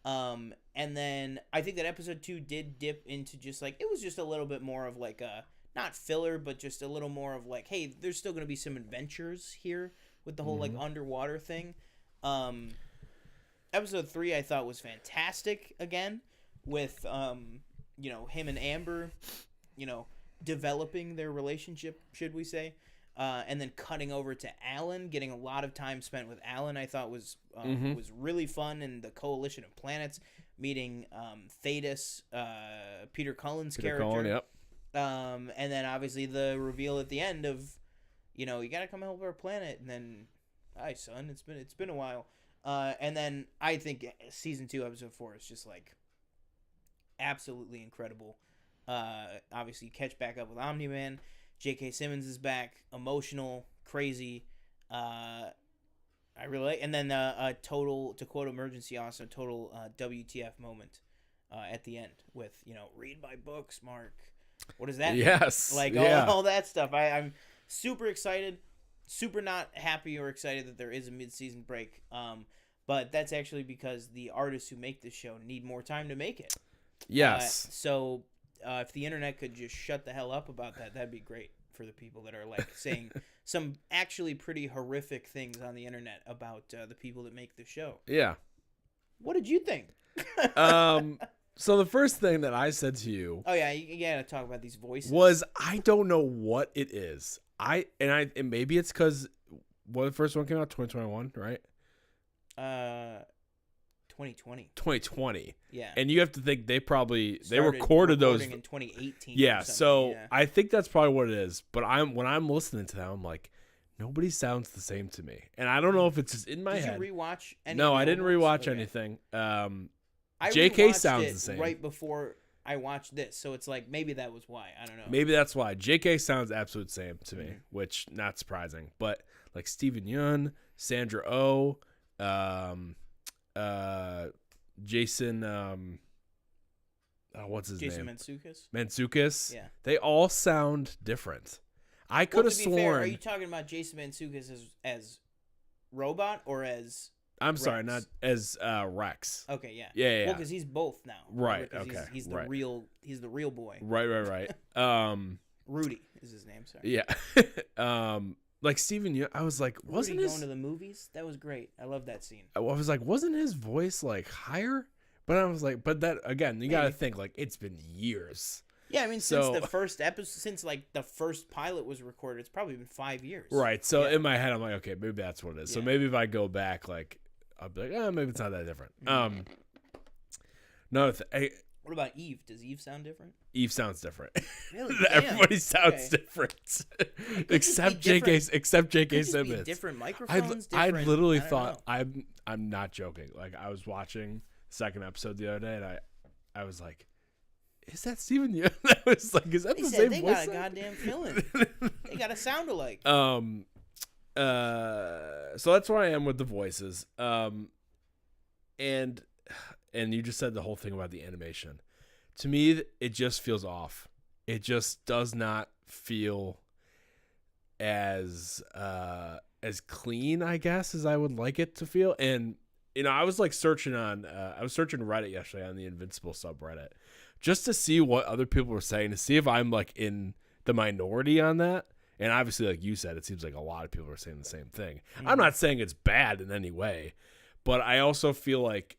And then I think that episode 2 did dip into just, like, it was just a little bit more of, like, a, not filler, but just a little more of, like, hey, there's still going to be some adventures here with the whole, like, underwater thing. Episode 3 I thought was fantastic again with, you know, him and Amber, you know, developing their relationship, should we say, and then cutting over to Alan, getting a lot of time spent with Alan, I thought was really fun, and the Coalition of Planets, meeting Thetis, Peter Cullen's character. Cullen, yep. And then obviously the reveal at the end of you got to come help our planet. And then, hi, son, it's been a while. And then I think season 2, episode 4 is just like absolutely incredible. Obviously, you catch back up with Omni-Man. J.K. Simmons is back, emotional, crazy. I really like. And then a total, to quote Emergency Awesome, total WTF moment at the end with, read my books, Mark. What does that mean? Yes. Like, yeah. all that stuff. I'm super excited, super not happy or excited that there is a mid-season break. But that's actually because the artists who make this show need more time to make it. Yes. So if the internet could just shut the hell up about that, that'd be great for the people that are like saying some actually pretty horrific things on the internet about the people that make the show. Yeah. What did you think? So the first thing that I said to you, oh yeah, you gotta talk about these voices. Was I don't know what it is. And maybe it's because the first one came out 2021, right? 2020. 2020. Yeah. And you have to think they Started recorded those in 2018. Yeah, so yeah. I think that's probably what it is. But when I'm listening to them, I'm like, nobody sounds the same to me. And I don't know if it's just in my head. Did you rewatch any No, of the I didn't old ones? rewatch anything. I JK rewatched sounds it the same. right before I watched this, so it's like maybe that was why. I don't know. Maybe that's why. JK sounds absolute same to me, which not surprising. But like Steven Yeun, Sandra Oh, Jason what's his Jason name? Mantzoukas? Yeah. They all sound different. I could have sworn. Fair, are you talking about Jason Mantzoukas as robot or as I'm Rex? sorry, not as Rex. Okay, yeah. Yeah. Well, because he's both now. Right. Because Okay. He's the real boy. Right. Rudy is his name. Sorry. Yeah. Like Steven Yeun, I was like, wasn't Rudy his going to the movies? That was great. I love that scene. I was like, wasn't his voice like higher? But I was like, but that again, you got to think like it's been years. Yeah, I mean, since the first episode, since like the first pilot was recorded, it's probably been 5 years. Right. So in my head, I'm like, okay, maybe that's what it is. Yeah. So maybe if I go back, like, I'll be like, maybe it's not that different. No, what about Eve? Does Eve sound different? Eve sounds different. Really? Everybody sounds different, except J.K. Simmons. Different microphones. I literally thought I'm not joking. Like I was watching the second episode the other day, and I was like, is that Steven Yeun? I was like, is that the same voice? They got a goddamn feeling. They got a sound alike. So that's where I am with the voices. And you just said the whole thing about the animation. To me, it just feels off. It just does not feel as clean, I guess, as I would like it to feel. And I was like searching Reddit yesterday on the Invincible subreddit just to see what other people were saying, to see if I'm like in the minority on that. And obviously, like you said, it seems like a lot of people are saying the same thing. Mm-hmm. I'm not saying it's bad in any way, but I also feel like,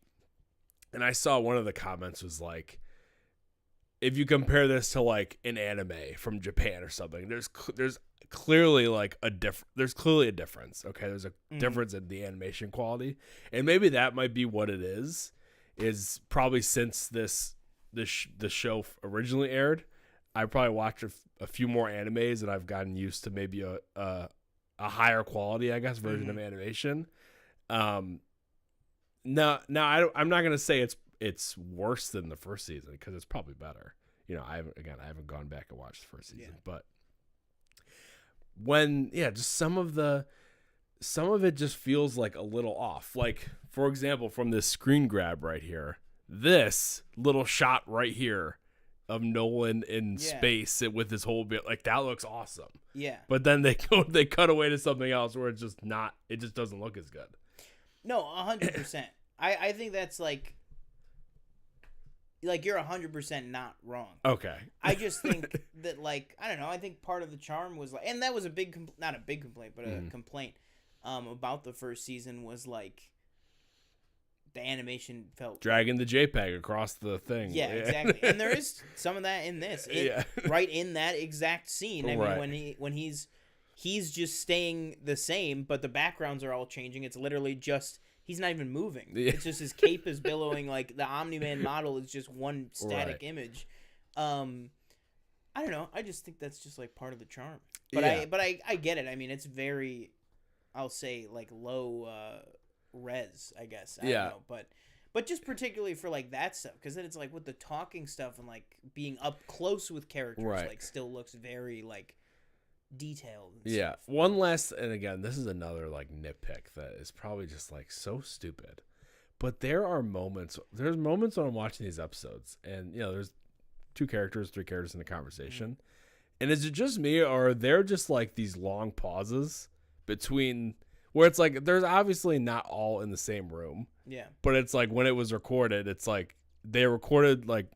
and I saw one of the comments was like, if you compare this to like an anime from Japan or something, there's clearly like there's clearly a difference. Okay, there's a difference in the animation quality, and maybe that might be what it is probably since the show originally aired. I probably watched a few more animes, and I've gotten used to maybe a higher quality, I guess, version of animation. I'm not gonna say it's worse than the first season, because it's probably better. I haven't gone back and watched the first season, but just some of it just feels like a little off. Like, for example, from this screen grab right here, this little shot right here of Nolan in space with his whole bit, like, that looks awesome. Yeah. But then they cut away to something else where it just doesn't look as good. No, 100%. I think that's like you're 100% not wrong. Okay. I just think that, like, I don't know, I think part of the charm was like, and that was not a big complaint, but a complaint about the first season was like the animation felt dragging the JPEG across the thing. Yeah, exactly. And there is some of that in this. Right in that exact scene. I mean, when he's just staying the same, but the backgrounds are all changing. It's literally just he's not even moving. Yeah. It's just his cape is billowing. Like the Omni-Man model is just one static image. I don't know. I just think that's just like part of the charm. But Yeah. I get it. I mean, it's very, I'll say like low res, I guess. I don't know, but just particularly for like that stuff, because then it's like with the talking stuff and like being up close with characters, Right. like still looks very like detailed. And Yeah. stuff. One last, and again, this is another like nitpick that is probably just like so stupid. But there's moments when I'm watching these episodes, and there's 3 characters in the conversation. And is it just me, or are there just like these long pauses between where it's like there's obviously not all in the same room. Yeah. But it's like when it was recorded, it's like they recorded like,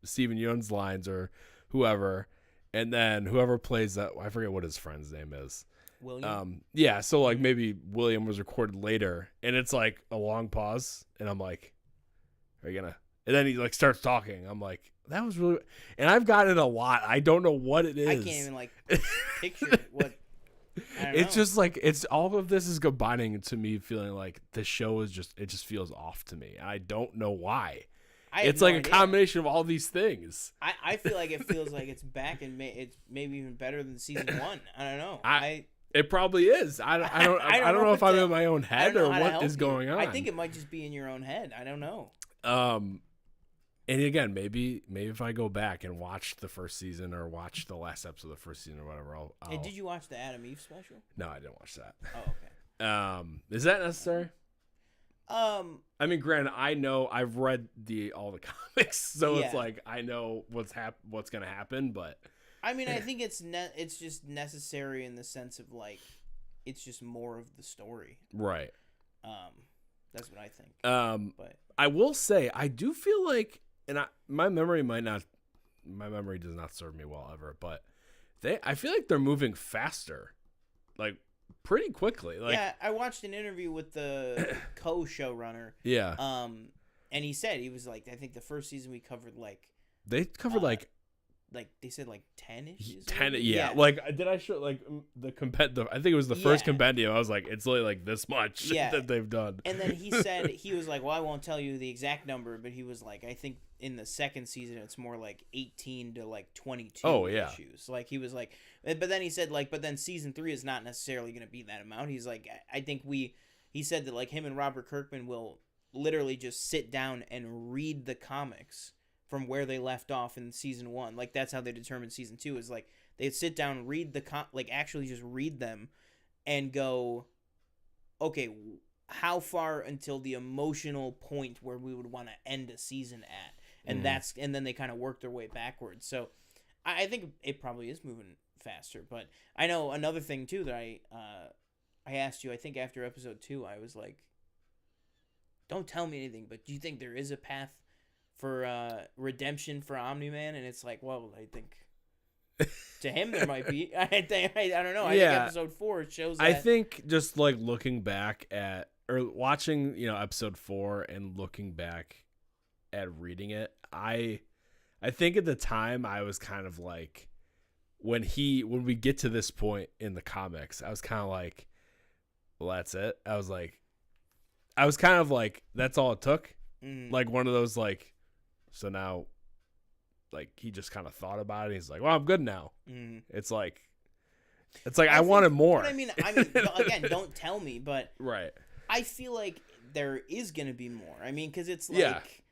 Steven Yeun's lines or whoever, and then whoever plays that, I forget what his friend's name is. William. Yeah, so like maybe William was recorded later, and it's like a long pause, and I'm like, are you gonna? And then he like starts talking. I'm like, that was really, and I've gotten it a lot. I don't know what it is. I can't even like picture what. It's just like it's all of this is combining to me feeling like the show is just feels off to me. I don't know why. It's like a combination of all these things. I feel like it feels like it's back and it's maybe even better than season 1. I don't know. It probably is. I don't know if I'm in my own head or what is going on. I think it might just be in your own head. I don't know. And again, maybe if I go back and watch the first season or watch the last episode of the first season or whatever, I'll And did you watch the Adam Eve special? No, I didn't watch that. Oh, okay. Is that necessary? I mean, granted, I know I've read all the comics, so it's like I know what's gonna happen. But I mean, I think it's just necessary in the sense of like it's just more of the story, right? That's what I think. But I will say I do feel like, and my memory does not serve me well ever, but I feel like they're moving faster, like pretty quickly. Like, yeah, I watched an interview with the co-showrunner. Yeah. And he said he was like, I think the first season we covered like they covered like they said like 10 issues. 10, yeah. Like did I show like the I think it was the first compendium. I was like, it's literally like this much that they've done. And then he said he was like, well, I won't tell you the exact number, but he was like, I think in the second season it's more like 18 to like 22 issues. Like he was like, but then he said like, but then season 3 is not necessarily going to be that amount. He's like, I think he said that like him and Robert Kirkman will literally just sit down and read the comics from where they left off in season 1. Like that's how they determined season 2 is like they'd sit down, read actually just read them and go, okay, how far until the emotional point where we would want to end a season at. And and then they kind of work their way backwards. So I think it probably is moving faster, but I know another thing too that I asked you, I think after episode 2, I was like, don't tell me anything, but do you think there is a path for redemption for Omni-Man? And it's like, well, I think to him there might be. I don't know. I think episode 4 shows that. I think just like looking back at or watching, episode 4 and looking back at reading it, I think at the time I was kind of like when we get to this point in the comics, I was kind of like, well, that's it. I was kind of like, that's all it took. Like one of those like, so now, like he just kind of thought about it. And he's like, "Well, I'm good now." It's like I wanted more. But I mean, again, don't tell me, but right. I feel like there is gonna be more. I mean, because it's like,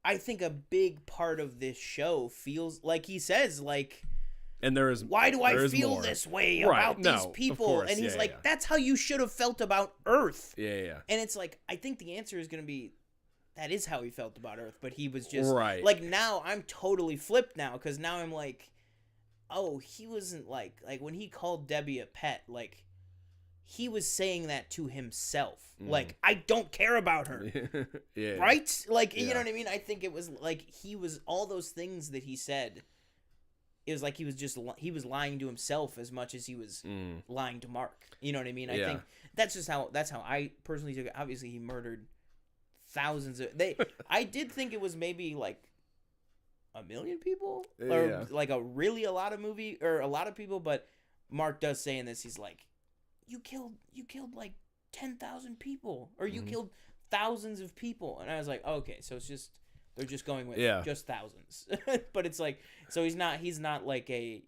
I think a big part of this show feels like he says like. And why do I feel this way about these people? And he's like, that's how you should have felt about Earth. Yeah. And it's like, I think the answer is going to be, that is how he felt about Earth. But he was just, like, now I'm totally flipped now. Because now I'm like, oh, he wasn't like when he called Debbie a pet, like, he was saying that to himself. Like, I don't care about her. Right? Like, you know what I mean? I think it was like, all those things that he said, it was like he was lying to himself as much as he was lying to Mark. You know what I mean? I think that's how I personally took it. Obviously, he murdered thousands of I did think it was maybe like 1 million people or like a lot of people. But Mark does say in this, he's like, you killed like 10,000 people, or you killed thousands of people. And I was like, okay, so it's just They're just going with just thousands. But it's like, so he's not like a,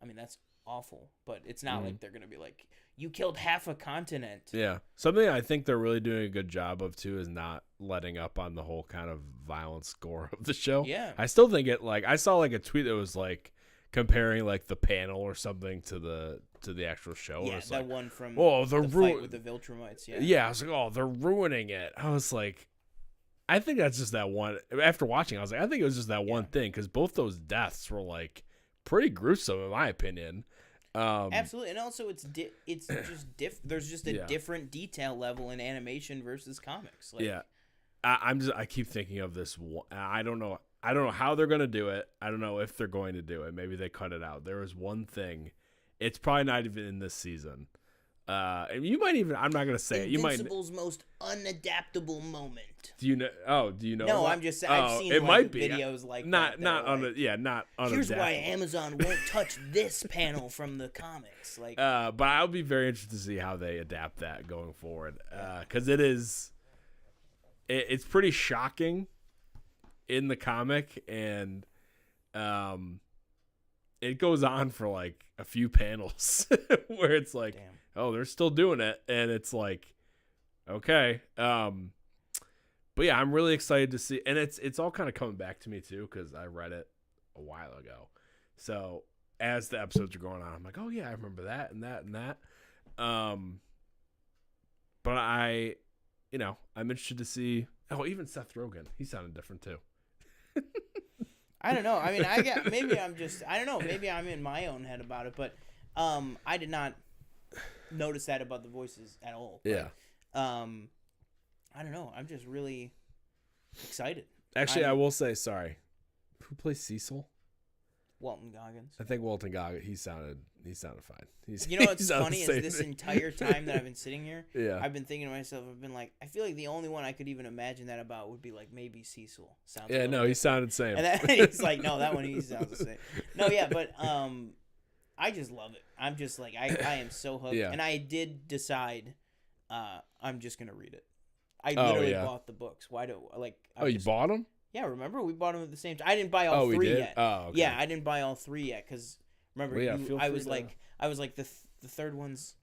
I mean, that's awful, but it's not like they're going to be like, you killed half a continent. Yeah. Something I think they're really doing a good job of, too, is not letting up on the whole kind of violent score of the show. Yeah. I still think it, like, I saw, like, a tweet that was, like, comparing, like, the panel or something to the actual show. Yeah, it's that like, one from the fight with the Viltrumites. Yeah. Yeah, I was like, oh, they're ruining it. I was like, I think that's just that one. After watching, I was like, I think it was just that one thing, because both those deaths were, like, pretty gruesome, in my opinion. Absolutely, and also it's just there's just a different detail level in animation versus comics. Like, I keep thinking of this one. I don't know how they're gonna do it. I don't know if they're going to do it. Maybe they cut it out. There was one thing. It's probably not even in this season. And you might even. I'm not gonna say it. You might. Invincible's most unadaptable moment. Do you know? Oh, do you know? No, I'm just. I've seen it might be videos like not that on like, not on. Here's why Amazon won't touch this panel from the comics. Like, but I'll be very interested to see how they adapt that going forward. Because it's pretty shocking in the comic, and it goes on for like a few panels where it's like, damn. Oh, they're still doing it, and it's like, okay. But yeah, I'm really excited to see, and it's all kind of coming back to me too, because I read it a while ago. So as the episodes are going on, I'm like, oh yeah, I remember that and that and that. But I'm interested to see. Oh, even Seth Rogen, he sounded different too. I don't know. I mean, maybe I don't know. Maybe I'm in my own head about it, but I did not notice that about the voices at all. Yeah. I don't know. I'm just really excited. Actually, I will say, sorry. Who plays Cecil? Walton Goggins. I think Walton Goggins. He sounded fine. You know what's funny is this entire time that I've been sitting here, I've been thinking to myself, I've been like, I feel like the only one I could even imagine that about would be like maybe Cecil. Sounds he sounded the same. And he's like, no, that one he sounds the same. No, yeah, but I just love it. I'm just like, I am so hooked. Yeah. And I did decide I'm just going to read it. I literally bought the books. Why do like? You bought them? Yeah, remember we bought them at the same time. I didn't buy all three yet. Oh, okay. Yeah, I didn't buy all three yet because remember I was like the third one's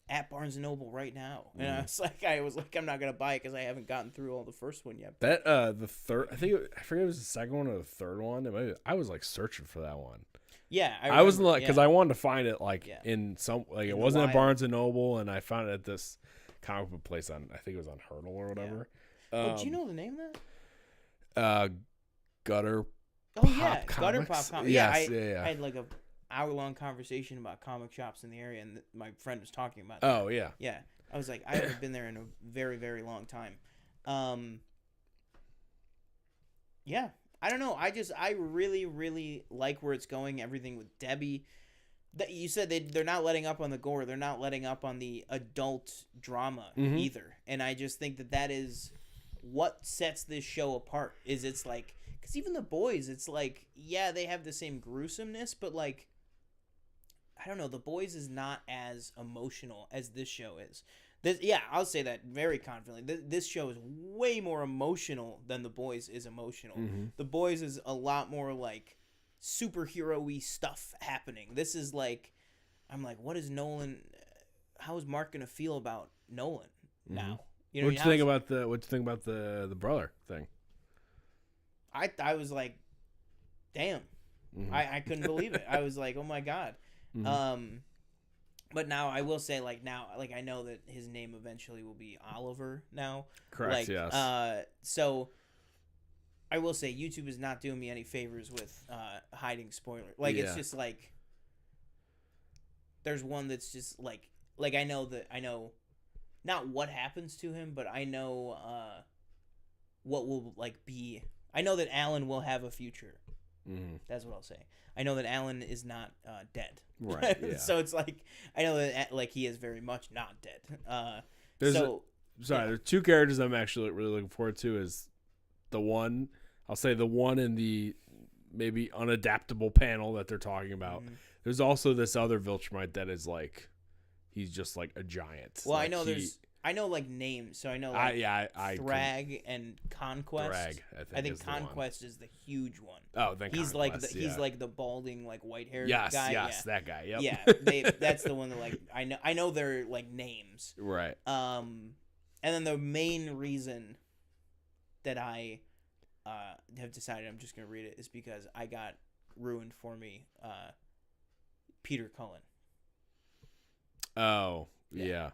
at Barnes and Noble right now, and I was like I'm not gonna buy it because I haven't gotten through all the first one yet. That the third, I forget it was the second one or the third one. I was like searching for that one. Yeah, I was like because I wanted to find it like in some like it wasn't at Barnes and Noble, and I found it at this comic book place on I think it was on Hurdle or whatever. Yeah. Do you know the name of that? Gutter. Oh yeah, Gutter Pop Comics. Yes, I had like a hour-long conversation about comic shops in the area, and my friend was talking about. Oh yeah. Yeah, I was like, I haven't been there in a very, very long time. Yeah, I don't know. I really, really like where it's going. Everything with Debbie. You said they're not letting up on the gore. They're not letting up on the adult drama either. And I just think that is what sets this show apart. Is it's like, because even the boys, it's like, yeah, they have the same gruesomeness, but like, I don't know, the boys is not as emotional as this show is. I'll say that very confidently. This show is way more emotional than the boys is emotional. Mm-hmm. The boys is a lot more like superhero-y stuff happening. This is like, I'm like, what is Nolan? How is Mark gonna feel about Nolan now? You know, what you think about the brother thing? I was like, damn, I couldn't believe it. I was like, oh my god. But now I will say, like I know that his name eventually will be Oliver now. Correct. Like, yes. So I will say YouTube is not doing me any favors with hiding spoilers. Like it's just like there's one that's just like I know not what happens to him, but I know what will like be. I know that Alan will have a future. Mm-hmm. That's what I'll say. I know that Alan is not dead. Right. Yeah. So it's like I know that like he is very much not dead. There's two characters I'm actually really looking forward to. Is the one in the maybe unadaptable panel that they're talking about. Mm-hmm. There's also this other Viltrumite that is like he's just like a giant. Well, like I know I know like names, so I know like Thrag and Conquest. Thrag, I think Conquest is the huge one. Oh, then he's Conquest, he's like the balding like white haired Yes, guy. Yeah. that guy. Yep. Yeah, that's the one that like I know their like names. Right. And then the main reason that I have decided I'm just gonna read it is because I got ruined for me. Peter Cullen. Oh yeah.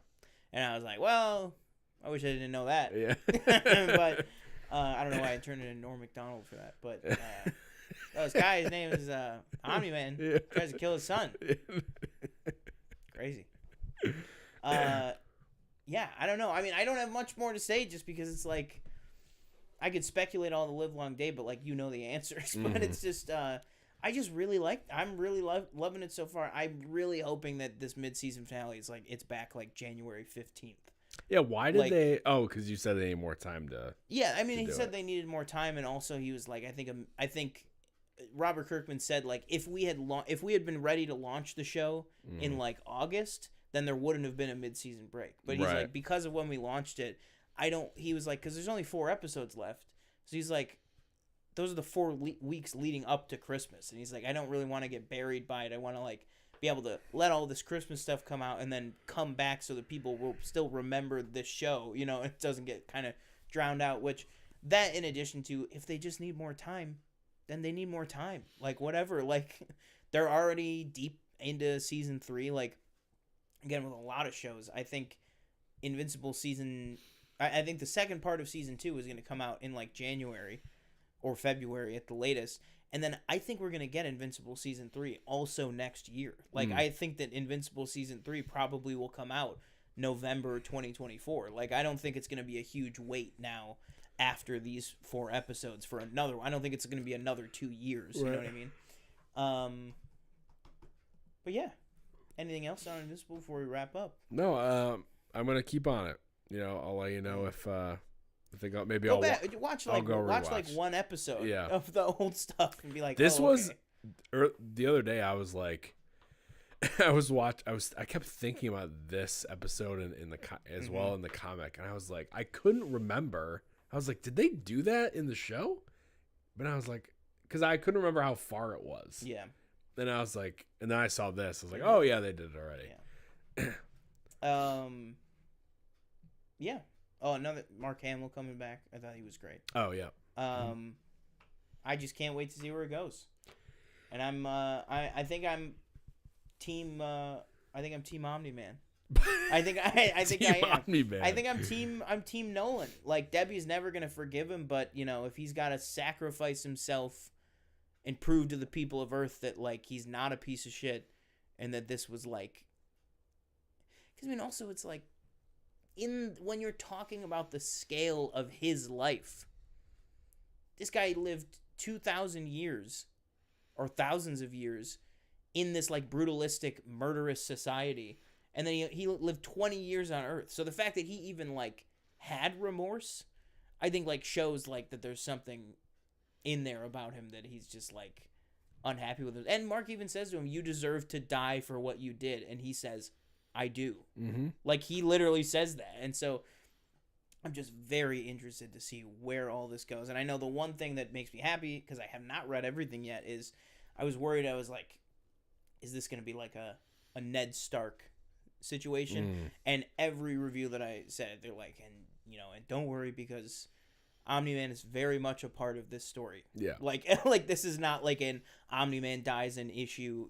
And I was like, well, I wish I didn't know that. Yeah. But I don't know why I turned into Norm Macdonald for that. But this guy, his name is Omni-Man. Yeah. Tries to kill his son. Crazy. Yeah, I don't know. I mean, I don't have much more to say just because it's like I could speculate all the live long day, but like you know the answers. But it's just I just really I'm really loving it so far. I'm really hoping that this mid-season finale is like it's back like January 15th. Yeah, why did they? Oh, because you said they need more time to. Yeah, I mean, he said they needed more time, and also he was like, I think Robert Kirkman said like if we had been ready to launch the show in like August, then there wouldn't have been a mid-season break. But he's like, because of when we launched it, he was like, because there's only 4 episodes left, so he's like, those are the 4 weeks leading up to Christmas, and he's like, I don't really want to get buried by it. I want to like be able to let all this Christmas stuff come out and then come back so that people will still remember this show, you know, it doesn't get kind of drowned out, which that in addition to if they just need more time, then they need more time. Like whatever, like they're already deep into season 3, like again with a lot of shows. I think Invincible I think the second part of season 2 is going to come out in like January or February at the latest. And then I think we're going to get Invincible Season 3 also next year. Like, I think that Invincible Season 3 probably will come out November 2024. Like, I don't think it's going to be a huge wait now after these 4 episodes for another one. I don't think it's going to be another 2 years. You know what I mean? But yeah. Anything else on Invincible before we wrap up? No, I'm going to keep on it. You know, I'll let you know if they go, maybe go I'll back, watch like one episode of the old stuff and be like, this was the other day. I was like, I kept thinking about this episode in the as well in the comic, and I was like, I couldn't remember. I was like, did they do that in the show? But I was like, because I couldn't remember how far it was. Yeah. Then I was like, and then I saw this. I was like, oh yeah, they did it already. Yeah. Yeah. Oh, another Mark Hamill coming back. I thought he was great. Oh yeah. I just can't wait to see where it goes. And I'm I think I'm team Omni-Man. I think I am. Omni-Man. I think I'm team Nolan. Like Debbie's never going to forgive him, but you know, if he's got to sacrifice himself and prove to the people of Earth that like he's not a piece of shit and that this was like, cuz I mean also it's like when you're talking about the scale of his life, this guy lived 2,000 years or thousands of years in this like brutalistic, murderous society, and then he lived 20 years on Earth. So the fact that he even like had remorse, I think like shows like that there's something in there about him that he's just like unhappy with it. And Mark even says to him, "You deserve to die for what you did," and he says, I do. Like he literally says that. And so I'm just very interested to see where all this goes. And I know the one thing that makes me happy, because I have not read everything yet, is I was worried. I was like, is this going to be like a Ned Stark situation? And every review that I said, they're like, and don't worry, because Omni-Man is very much a part of this story. Yeah. Like this is not like an Omni-Man dies in issue,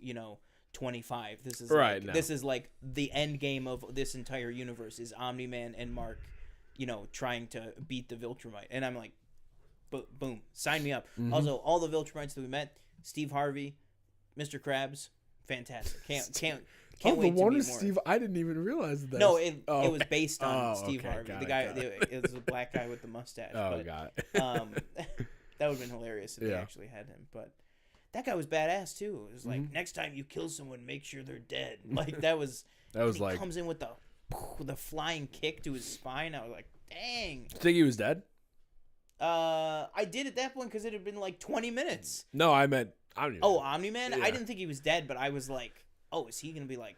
25. This is this is like the end game of this entire universe is Omni-Man and Mark, trying to beat the Viltrumite. And I'm like, boom, sign me up. Also, all the Viltrumites that we met, Steve Harvey, Mr. Krabs, fantastic. Can't wait to meet more. Steve, I didn't even realize that. No, it was based on Steve Harvey, the guy. It was a black guy with the mustache. Got it. That would have been hilarious if they actually had him, but. That guy was badass too. It was like next time you kill someone, make sure they're dead. Like that was like comes in with the flying kick to his spine. I was like, dang. You think he was dead? I did at that point because it had been like 20 minutes. No, I meant Omni-Man. Oh, Omni-Man. Yeah. I didn't think he was dead, but I was like, oh, is he gonna be like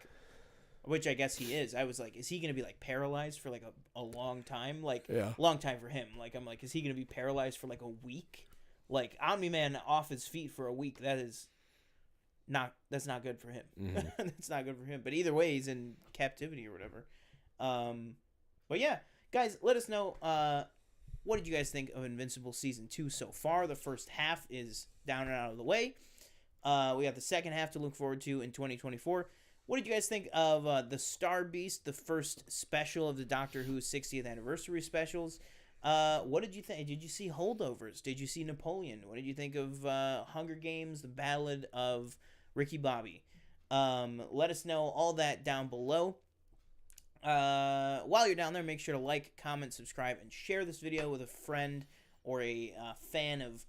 which I guess he is. I was like, is he going to be like paralyzed for like a long time? Like, Yeah. long time for him. Like, I'm like, is he going to be paralyzed for like a week? Like, Omni-Man off his feet for a week. That's not good for him. Mm-hmm. That's not good for him. But either way, he's in captivity or whatever. But yeah, guys, let us know. What did you guys think of Invincible Season 2 so far? The first half is down and out of the way. We have the second half to look forward to in 2024. What did you guys think of the Star Beast, the first special of the Doctor Who 60th anniversary specials? What did you think? Did you see Holdovers? Did you see Napoleon? What did you think of Hunger Games, the Ballad of Ricky Bobby? Let us know all that down below. While you're down there, make sure to like, comment, subscribe, and share this video with a friend or a fan of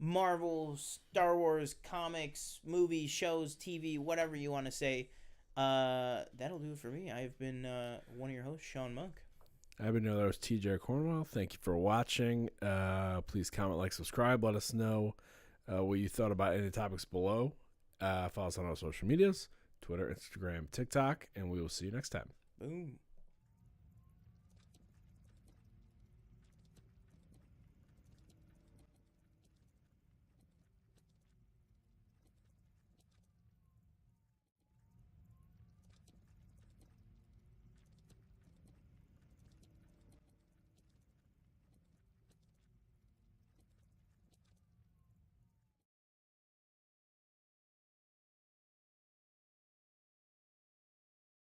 Marvel, Star Wars, comics, movies, shows, TV, whatever you want to say. That'll do it for me. I've been one of your hosts, Sean Monk. I've been your host, TJ Cornwell. Thank you for watching. Please comment, like, subscribe. Let us know what you thought about any topics below. Follow us on our social medias, Twitter, Instagram, TikTok, and we will see you next time. Boom.